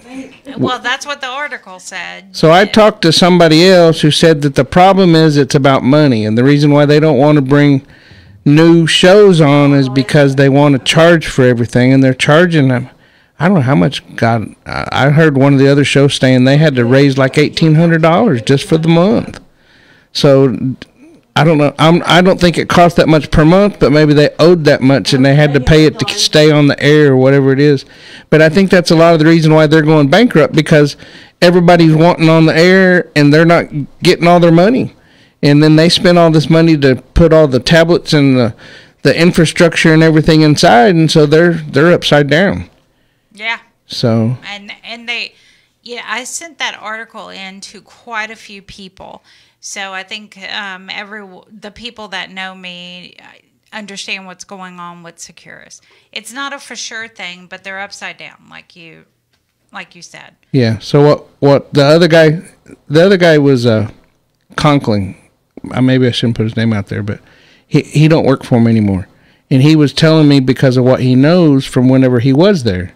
Speaker 8: Well, that's what the article said.
Speaker 9: so I talked to somebody else who said that the problem is it's about money, and the reason why they don't want to bring new shows on is because they want to charge for everything, and they're charging them. I don't know how much. God, I heard one of the other shows saying they had to raise like $1,800 just for the month. So I don't know. I don't think it cost that much per month, but maybe they owed that much and they had to pay it to stay on the air or whatever it is. But I think that's a lot of the reason why they're going bankrupt, because everybody's wanting on the air and they're not getting all their money. And then they spend all this money to put all the tablets and the infrastructure and everything inside, and so they're upside down.
Speaker 8: Yeah.
Speaker 9: So.
Speaker 8: And they, yeah, I sent that article in to quite a few people. So I think the people that know me understand what's going on with Securus. It's not a for sure thing, but they're upside down, like you said.
Speaker 9: Yeah. So what the other guy was Conkling. Maybe I shouldn't put his name out there, but he don't work for him anymore. And he was telling me because of what he knows from whenever he was there.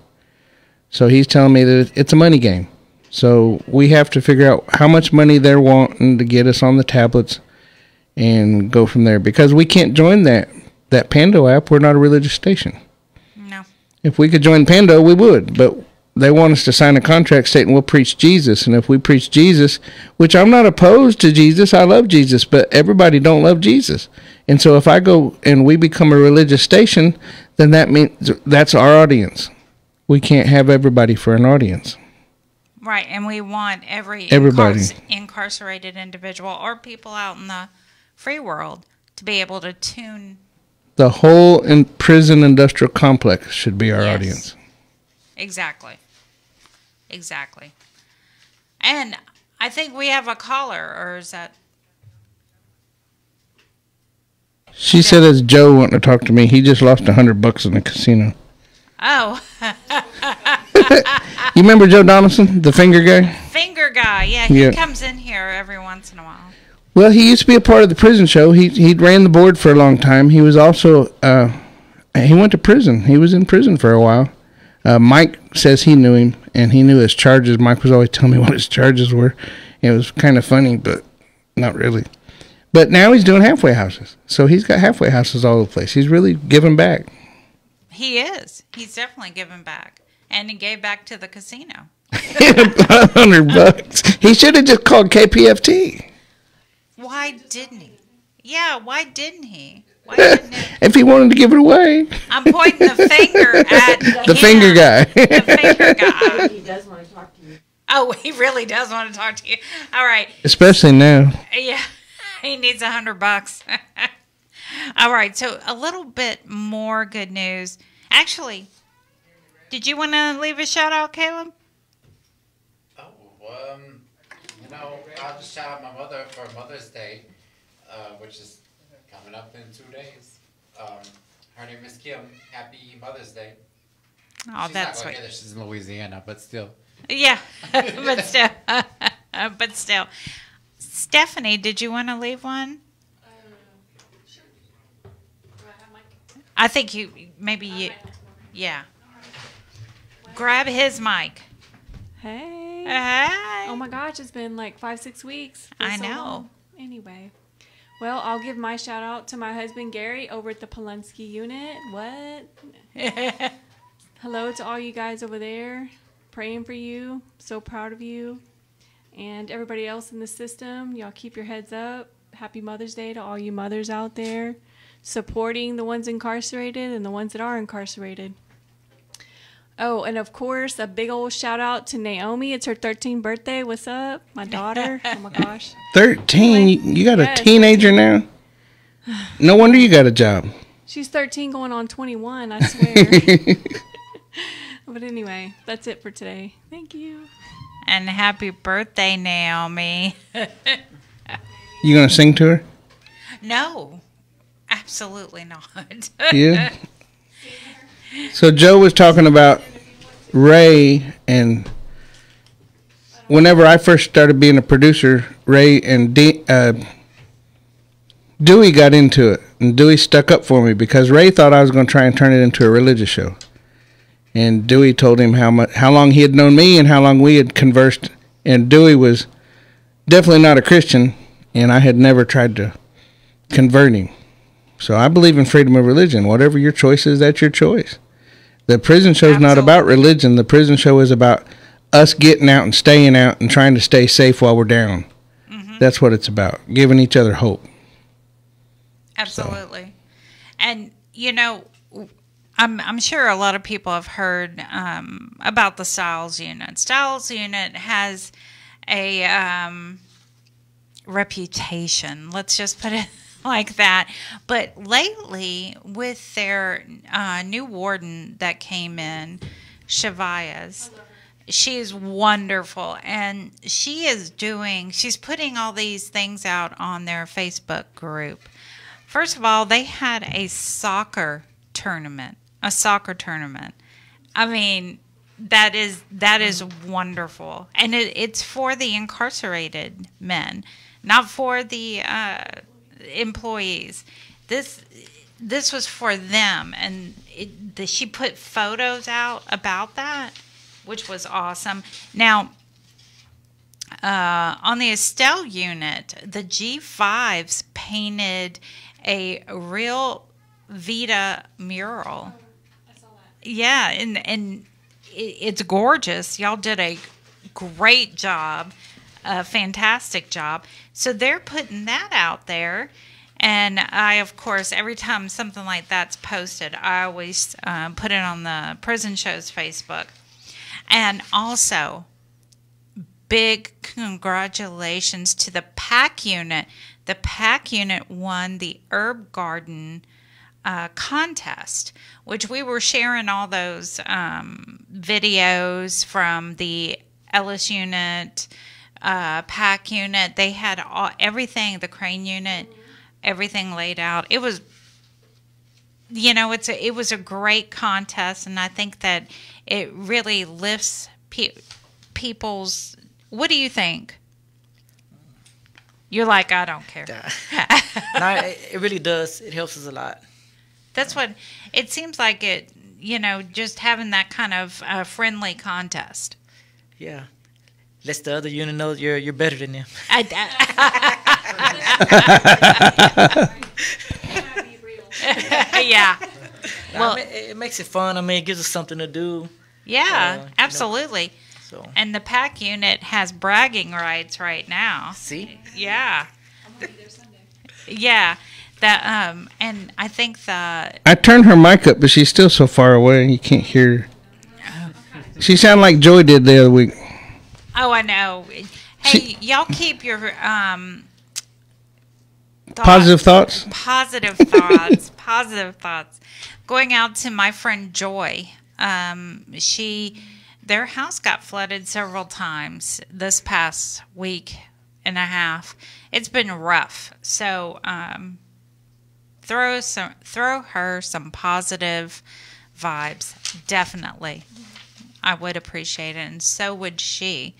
Speaker 9: So he's telling me that it's a money game. So we have to figure out how much money they're wanting to get us on the tablets and go from there. Because we can't join that Pando app. We're not a religious station.
Speaker 8: No.
Speaker 9: If we could join Pando, we would. But they want us to sign a contract stating we'll preach Jesus. And if we preach Jesus, which I'm not opposed to Jesus, I love Jesus, but everybody don't love Jesus. And so if I go and we become a religious station, then that means that's our audience. We can't have everybody for an audience.
Speaker 8: Right, and we want
Speaker 9: everybody
Speaker 8: incarcerated individual or people out in the free world to be able to tune.
Speaker 9: The whole prison industrial complex should be our audience.
Speaker 8: Exactly. And I think we have a caller, or is that?
Speaker 9: She said it's Joe wanting to talk to me. He just lost $100 in the casino.
Speaker 8: Oh.
Speaker 9: You remember Joe Donaldson, the finger guy?
Speaker 8: Finger guy, yeah. He comes in here every once in a while.
Speaker 9: Well, he used to be a part of the prison show. He ran the board for a long time. He was also, he went to prison. He was in prison for a while. Mike says he knew him, and he knew his charges. Mike was always telling me what his charges were. It was kind of funny, but not really. But now he's doing halfway houses. So he's got halfway houses all over the place. He's really giving back.
Speaker 8: He is. He's definitely giving back. And he gave back to the casino.
Speaker 9: $100. He should have just called KPFT.
Speaker 8: Why didn't he? Yeah, why didn't he?
Speaker 9: If he wanted to give it away.
Speaker 8: I'm pointing the finger at
Speaker 9: the finger guy.
Speaker 8: The finger guy. He does want to talk to you. Oh, he really does want to talk to you. All right.
Speaker 9: Especially now.
Speaker 8: Yeah, he needs $100. All right, so a little bit more good news. Actually, did you want to leave a shout out, Caleb?
Speaker 12: I'll just shout out my mother for Mother's Day, which is coming up in 2 days. Her name is Kim. Happy Mother's Day.
Speaker 8: Oh,
Speaker 12: She's
Speaker 8: that's
Speaker 12: not
Speaker 8: sweet.
Speaker 12: She's in Louisiana, but still.
Speaker 8: Yeah, but still. But still. Stephanie, did you want to leave one?
Speaker 1: Sure. Do I have my...
Speaker 8: I think yeah. Grab his mic.
Speaker 1: Hey.
Speaker 8: Hey.
Speaker 1: Oh my gosh, it's been like 5-6 weeks.
Speaker 8: I
Speaker 1: So
Speaker 8: know.
Speaker 1: long. Anyway. Well, I'll give my shout out to my husband Gary over at the Polensky Unit. What? Hello to all you guys over there. Praying for you. So proud of you. And everybody else in the system. Y'all keep your heads up. Happy Mother's Day to all you mothers out there. Supporting the ones incarcerated and the ones that are incarcerated. Oh, and of course, a big old shout out to Naomi. It's her 13th birthday. What's up? My daughter. Oh my gosh.
Speaker 9: 13? You got a teenager now? No wonder you got a job.
Speaker 1: She's 13 going on 21, I swear. But anyway, that's it for today. Thank you.
Speaker 8: And happy birthday, Naomi.
Speaker 9: You going to sing to her?
Speaker 8: No, absolutely not.
Speaker 9: Yeah. So Joe was talking about Ray, and whenever I first started being a producer, Ray and Dewey got into it, and Dewey stuck up for me because Ray thought I was going to try and turn it into a religious show. And Dewey told him how long he had known me and how long we had conversed. And Dewey was definitely not a Christian, and I had never tried to convert him. So I believe in freedom of religion. Whatever your choice is, that's your choice. The prison show is not about religion. The prison show is about us getting out and staying out and trying to stay safe while we're down. That's what it's about, giving each other hope.
Speaker 8: Absolutely. So. And, you know, I'm sure a lot of people have heard about the Styles Unit. Styles Unit has a reputation, let's just put it like that. But lately, with their new warden that came in, Shavayas, she is wonderful, and she's putting all these things out on their Facebook group. First of all, they had a soccer tournament. I mean, that is wonderful, and it's for the incarcerated men, not for the employees. This was for them, and she put photos out about that, which was awesome. Now, on the Estelle unit, the G5s painted a real Vita mural. Yeah, and it's gorgeous. Y'all did a great job, a fantastic job. So they're putting that out there. And I, of course, every time something like that's posted, I always put it on the Prison Show's Facebook. And also, big congratulations to the PAC unit. The PAC unit won the Herb Garden contest, which we were sharing all those videos from the Ellis unit, PAC unit. They had everything, the Crane unit, everything laid out. It was, you know, it was a great contest, and I think that it really lifts people's. What do you think? You're like, I don't care.
Speaker 20: No, it really does. It helps us a lot.
Speaker 8: That's what it seems like. It, you know, just having that kind of friendly contest.
Speaker 20: Yeah, lets the other unit know you're better than them.
Speaker 8: Yeah.
Speaker 20: Well, it makes it fun. I mean, it gives us something to do.
Speaker 8: Yeah, absolutely. So. And the PAC unit has bragging rights right now.
Speaker 20: See?
Speaker 8: Yeah. I'm gonna be there Sunday. Yeah. That and I think that
Speaker 9: I turned her mic up, but she's still so far away you can't hear her. She sounded like Joy did the other week.
Speaker 8: Oh, I know. Hey, y'all keep your
Speaker 9: positive thoughts.
Speaker 8: Positive thoughts. Positive thoughts. Going out to my friend Joy. Their house got flooded several times this past week and a half. It's been rough. So throw her some positive vibes. Definitely. I would appreciate it, and so would she.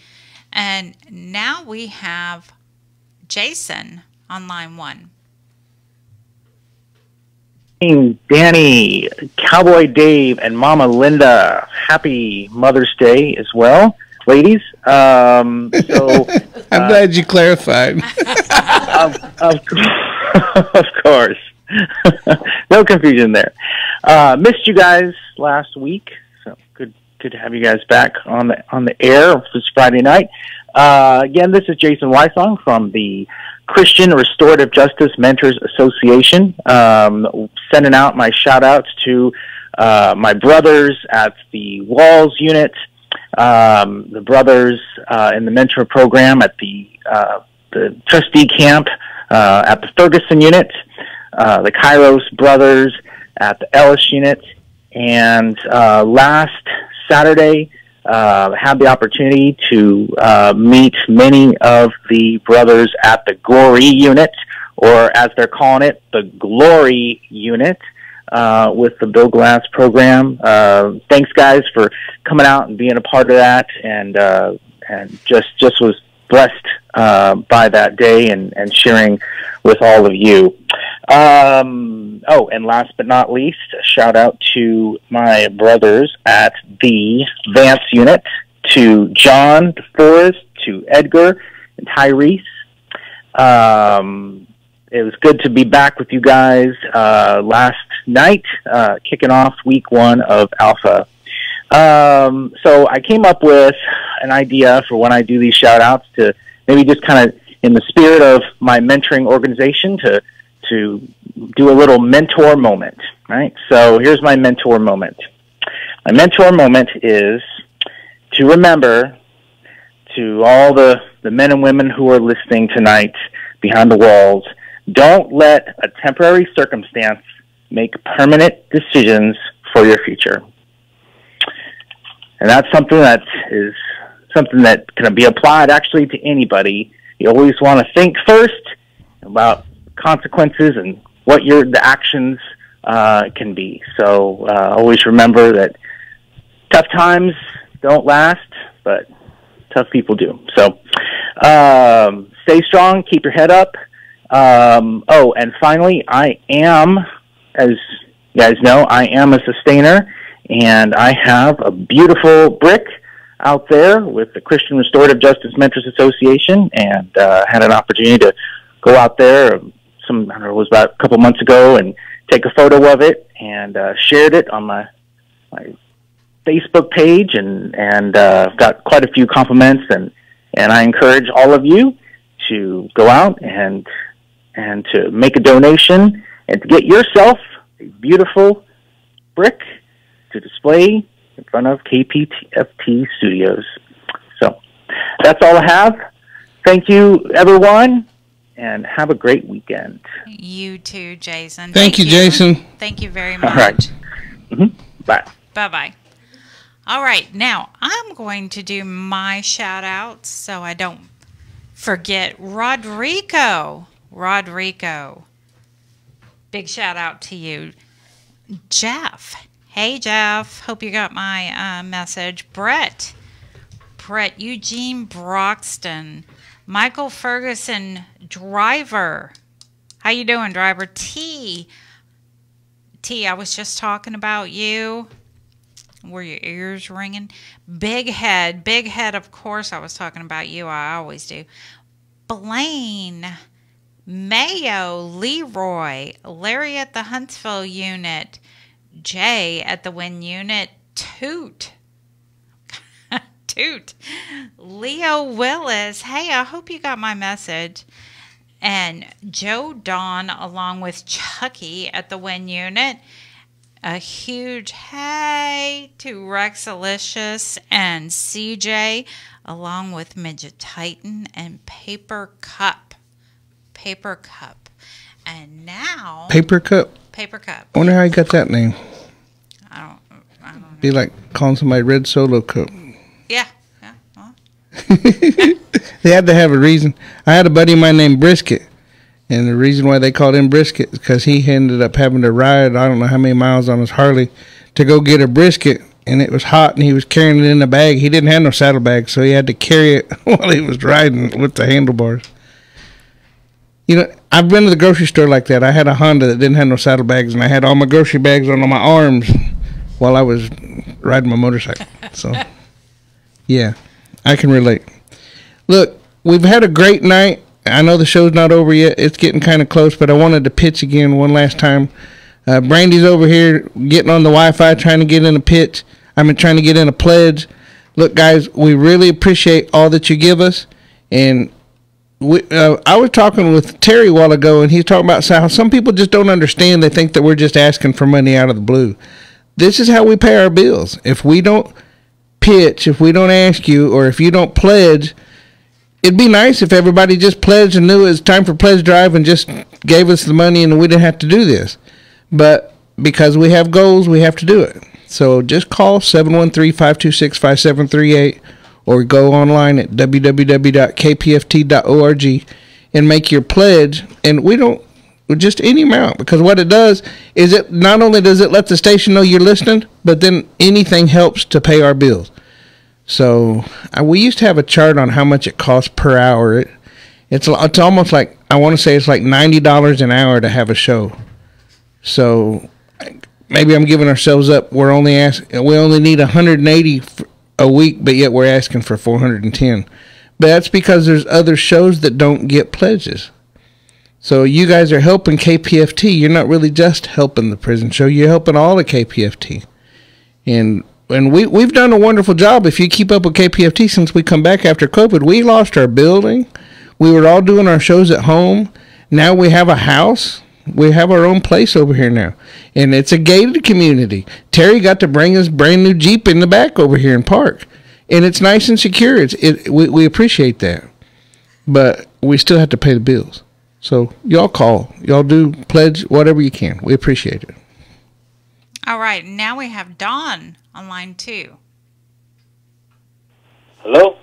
Speaker 8: And now we have Jason on line 1.
Speaker 3: Danny, Cowboy Dave, and Mama Linda, happy Mother's Day as well, ladies. I'm
Speaker 9: glad you clarified.
Speaker 3: Of course. No confusion there. Missed you guys last week, so good to have you guys back on the air this Friday night. Again, this is Jason Weissong from the Christian Restorative Justice Mentors Association, sending out my shout-outs to my brothers at the Walls Unit, the brothers in the mentor program at the trustee camp at the Ferguson Unit, the Kairos brothers at the Ellis Unit, and last Saturday, had the opportunity to meet many of the brothers at the Glory Unit, or as they're calling it, the Glory Unit, with the Bill Glass program. Thanks, guys, for coming out and being a part of that, and just was blessed by that day and sharing with all of you. And last but not least, a shout out to my brothers at the Vance Unit, to John, Forrest, to Edgar, and Tyrese. It was good to be back with you guys last night, kicking off week 1 of Alpha. So I came up with an idea for when I do these shout outs to maybe just kind of in the spirit of my mentoring organization to do a little mentor moment, right? So here's my mentor moment. My mentor moment is to remember to all the men and women who are listening tonight behind the walls, don't let a temporary circumstance make permanent decisions for your future. And that's something that can be applied actually to anybody. You always want to think first about consequences and what the actions can be. So always remember that tough times don't last, but tough people do. So stay strong, keep your head up. And finally, I am, as you guys know, I am a sustainer, and I have a beautiful brick out there with the Christian Restorative Justice Mentors Association, and had an opportunity to go out there it was about a couple months ago and take a photo of it and shared it on my Facebook page, and got quite a few compliments, and I encourage all of you to go out and to make a donation and to get yourself a beautiful brick to display in front of KPFT Studios. So that's all I have. Thank you, everyone, and have a great weekend.
Speaker 8: You too, Jason.
Speaker 9: Thank you, Jason.
Speaker 8: Thank you very much.
Speaker 3: All right. Bye.
Speaker 8: Bye-bye. All right, now I'm going to do my shout-outs so I don't forget Rodrigo. Big shout-out to you. Jeff. Hey, Jeff. Hope you got my message. Brett Eugene Broxton. Michael Ferguson, Driver. How you doing, Driver? T, I was just talking about you. Were your ears ringing? Big Head, of course I was talking about you. I always do. Blaine, Mayo, Leroy, Larry at the Huntsville Unit, Jay at the Wynn Unit, Toot, Leo Willis. Hey, I hope you got my message. And Joe Don along with Chucky at the Wynn Unit. A huge hey to Rexalicious and CJ along with Midget Titan and Paper Cup. And now
Speaker 9: Paper Cup.
Speaker 8: I
Speaker 9: wonder how you got that name.
Speaker 8: I don't know.
Speaker 9: Be like calling somebody Red Solo Cup.
Speaker 8: Yeah.
Speaker 9: Well. They had to have a reason. I had a buddy of mine named Brisket. And the reason why they called him Brisket is because he ended up having to ride, I don't know how many miles on his Harley to go get a brisket. And it was hot, and he was carrying it in a bag. He didn't have no saddlebag, so he had to carry it while he was riding with the handlebars. You know, I've been to the grocery store like that. I had a Honda that didn't have no saddlebags, and I had all my grocery bags on my arms while I was riding my motorcycle. So, yeah, I can relate. Look, we've had a great night. I know the show's not over yet. It's getting kind of close, but I wanted to pitch again one last time. Brandy's over here getting on the Wi-Fi, trying to get in a pitch. Trying to get in a pledge. Look, guys, we really appreciate all that you give us. And I was talking with Terry a while ago, and he's talking about how some people just don't understand. They think that we're just asking for money out of the blue. This is how we pay our bills. If we don't pitch, if we don't ask you, or if you don't pledge, it'd be nice if everybody just pledged and knew it was time for pledge drive and just gave us the money and we didn't have to do this. But because we have goals, we have to do it. So just call 713-526-5738 or go online at www.kpft.org and make your pledge. And we don't, just any amount, because what it does is it not only does it let the station know you're listening, but then anything helps to pay our bills. So we used to have a chart on how much it costs per hour. It's almost like I want to say it's like $90 an hour to have a show. So maybe I'm giving ourselves up. We only need 180 a week, but yet we're asking for 410. But that's because there's other shows that don't get pledges. So you guys are helping KPFT. You're not really just helping the prison show. You're helping all the KPFT. And we've done a wonderful job. If you keep up with KPFT since we come back after COVID, we lost our building. We were all doing our shows at home. Now we have a house. We have our own place over here now. And it's a gated community. Terry got to bring his brand new Jeep in the back over here and park. And it's nice and secure. We appreciate that. But we still have to pay the bills. So y'all call. Y'all do pledge whatever you can. We appreciate it.
Speaker 8: All right. Now we have Dawn on line 2.
Speaker 4: Hello?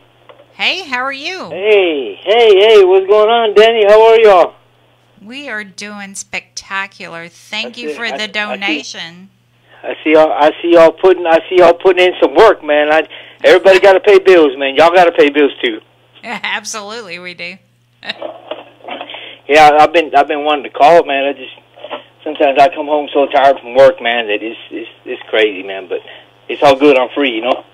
Speaker 8: Hey, how are you?
Speaker 4: Hey, what's going on, Danny? How are y'all?
Speaker 8: We are doing spectacular. Thank you for the donation.
Speaker 4: I see y'all putting in some work, man. Everybody got to pay bills, man. Y'all got to pay bills too.
Speaker 8: Absolutely, we do.
Speaker 4: Yeah, I've been wanting to call, man. Sometimes I come home so tired from work, man, that it's crazy, man. But it's all good. I'm free, you know.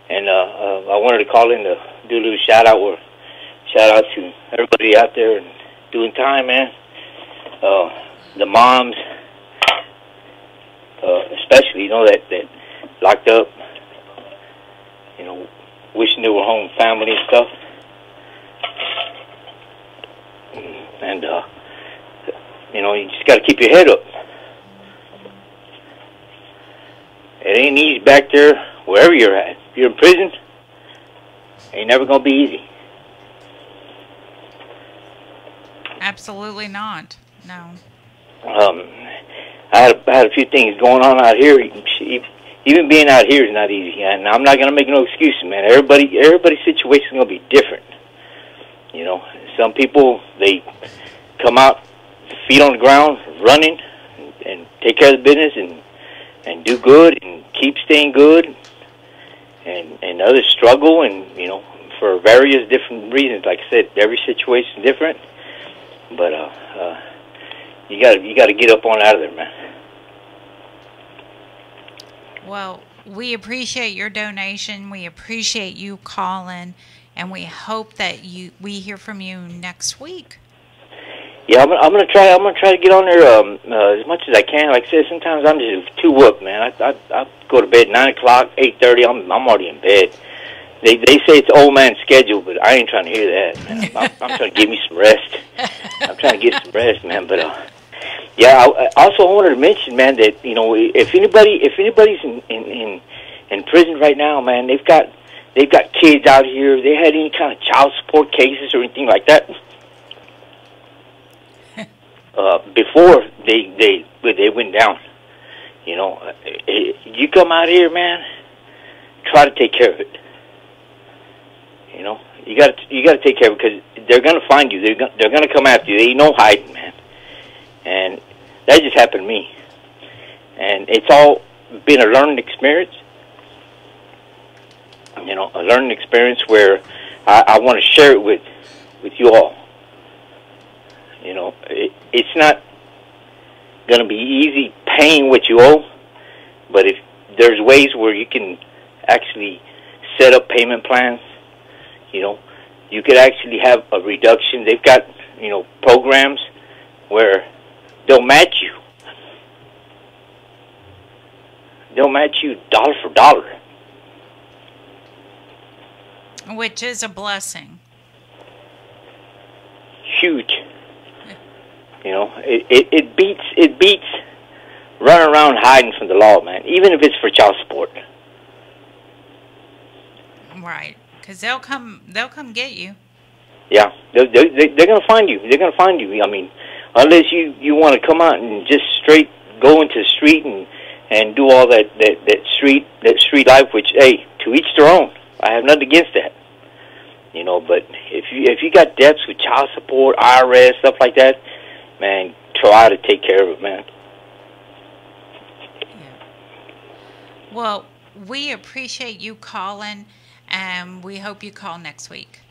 Speaker 4: And I wanted to call in to do a little shout out to everybody out there and doing time, man. The moms, especially, you know, that locked up, you know, wishing they were home with family and stuff. And, you know, you just got to keep your head up. It ain't easy back there, wherever you're at. If you're in prison, it ain't never going to be easy.
Speaker 8: Absolutely not. No.
Speaker 4: I had a few things going on out here. Even being out here is not easy. And I'm not going to make no excuses, man. Everybody's situation is going to be different. You know, some people, they come out, feet on the ground, running, and take care of the business and do good and keep staying good. And others struggle, and, you know, for various different reasons. Like I said, every situation is different. But you got to get up on out of there, man.
Speaker 8: Well, we appreciate your donation. We appreciate you calling, and we hope that we hear from you next week.
Speaker 4: Yeah, I'm gonna try to get on there as much as I can. Like I said, sometimes I'm just too whooped, man. I go to bed 9 o'clock, 8:30. I'm already in bed. They say it's old man schedule, but I ain't trying to hear that, man. I'm trying to give me some rest. I'm trying to get some rest, man. But yeah, I also wanted to mention, man, that, you know, if anybody's in prison right now, man, they've got kids out here. They had any kind of child support cases or anything like that. Before they went down, you know, you come out here, man, try to take care of it. You know, you got to take care of it, because they're gonna find you. They're gonna come after you. They ain't no hiding, man. And that just happened to me. And it's all been a learning experience. You know, a learning experience where I want to share it with you all. You know, it's not going to be easy paying what you owe, but if there's ways where you can actually set up payment plans, you know, you could actually have a reduction. They've got, you know, programs where they'll match you. They'll match you dollar for dollar.
Speaker 8: Which is a blessing.
Speaker 4: Huge. You know, it beats running around hiding from the law, man. Even if it's for child support.
Speaker 8: Right, because they'll come get you.
Speaker 4: Yeah, they're gonna find you. They're gonna find you. I mean, unless you want to come out and just straight go into the street and do all that street life, which, hey, to each their own. I have nothing against that. You know, but if you got debts with child support, IRS, stuff like that, man, try to take care of it, man.
Speaker 8: Well, we appreciate you calling, and we hope you call next week.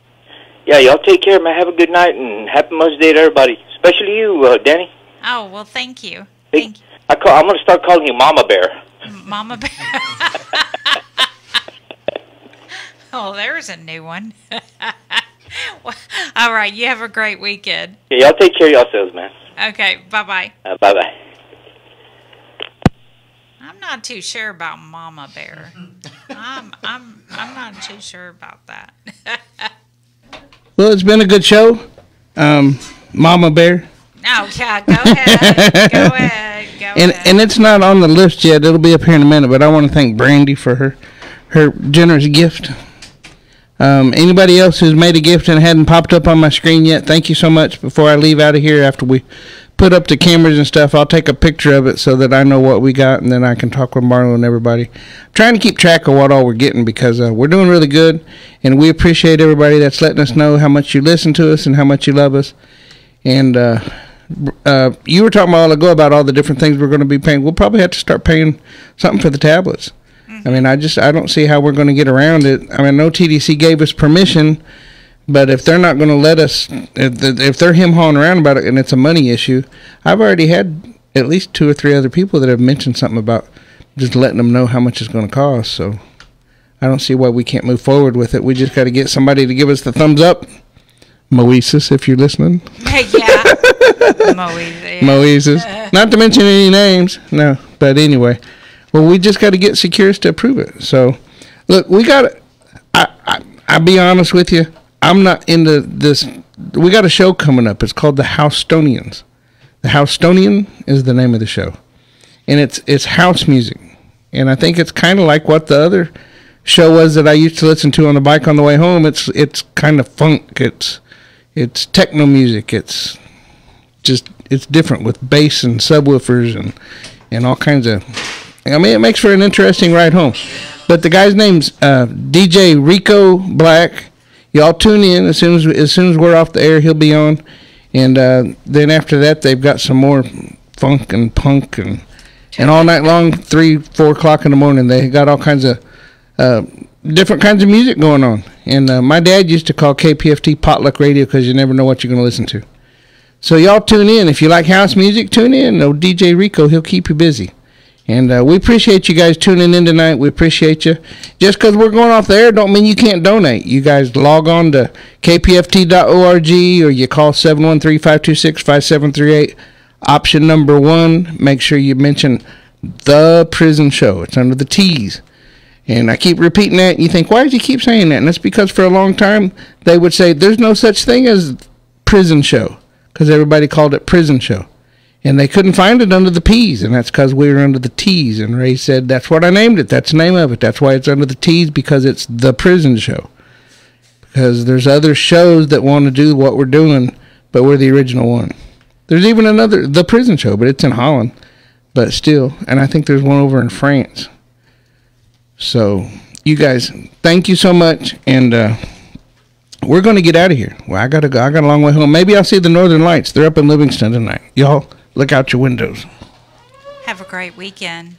Speaker 4: Yeah, y'all take care, man. Have a good night, and happy Mother's Day to everybody, especially you, Danny.
Speaker 8: Oh, well, thank you.
Speaker 4: Hey, I'm going to start calling you Mama Bear.
Speaker 8: Mama Bear. Oh, there's a new one. Well, all right, you have a great weekend.
Speaker 4: Yeah, y'all take care of yourselves, man.
Speaker 8: Okay, bye-bye.
Speaker 4: Bye-bye.
Speaker 8: I'm not too sure about Mama Bear. I'm not too sure about that.
Speaker 9: Well, it's been a good show, Mama Bear.
Speaker 8: Oh, yeah, go ahead. Go ahead.
Speaker 9: And it's not on the list yet. It'll be up here in a minute, but I want to thank Brandy for her generous gift. Anybody else who's made a gift and hadn't popped up on my screen yet, thank you so much. Before I leave out of here, after we put up the cameras and stuff, I'll take a picture of it so that I know what we got, and then I can talk with Marlo and everybody. I'm trying to keep track of what all we're getting, because we're doing really good, and we appreciate everybody that's letting us know how much you listen to us and how much you love us. And you were talking a while ago about all the different things we're going to be paying. We'll probably have to start paying something for the tablets. I mean, I don't see how we're going to get around it. I mean, I know TDC gave us permission, but if they're not going to let us, if they're him-hawing around about it and it's a money issue, I've already had at least 2 or 3 other people that have mentioned something about just letting them know how much it's going to cost. So I don't see why we can't move forward with it. We just got to get somebody to give us the thumbs up. Moises, if you're listening.
Speaker 8: Yeah.
Speaker 9: Moises. Not to mention any names. No, but anyway. Well, we just got to get Securus to approve it. So, look, we got to, I'll be honest with you, I'm not into this. We got a show coming up. It's called the Housetonians. The Housetonian is the name of the show. And it's house music. And I think it's kind of like what the other show was that I used to listen to on the bike on the way home. It's kind of funk. It's techno music. It's different with bass and subwoofers and all kinds of. I mean, it makes for an interesting ride home. But the guy's name's DJ Rico Black. Y'all tune in as soon as we're off the air. He'll be on, and then after that, they've got some more funk and punk and all night long, 3, 4 o'clock in the morning. They got all kinds of different kinds of music going on. And my dad used to call KPFT potluck radio because you never know what you're going to listen to. So y'all tune in. If you like house music, tune in. No, DJ Rico, he'll keep you busy. And we appreciate you guys tuning in tonight. We appreciate you. Just because we're going off the air don't mean you can't donate. You guys log on to kpft.org or you call 713-526-5738. Option number 1, make sure you mention The Prison Show. It's under the T's. And I keep repeating that, and you think, why does he keep saying that? And that's because for a long time, they would say, there's no such thing as Prison Show, because everybody called it Prison Show. And they couldn't find it under the P's, and that's because we were under the T's. And Ray said, that's what I named it. That's the name of it. That's why it's under the T's, because it's The Prison Show. Because there's other shows that want to do what we're doing, but we're the original one. There's even another, The Prison Show, but it's in Holland. But still, and I think there's one over in France. So, you guys, thank you so much, and we're going to get out of here. Well, I got a long way home. Maybe I'll see the Northern Lights. They're up in Livingston tonight. Y'all, look out your windows.
Speaker 8: Have a great weekend.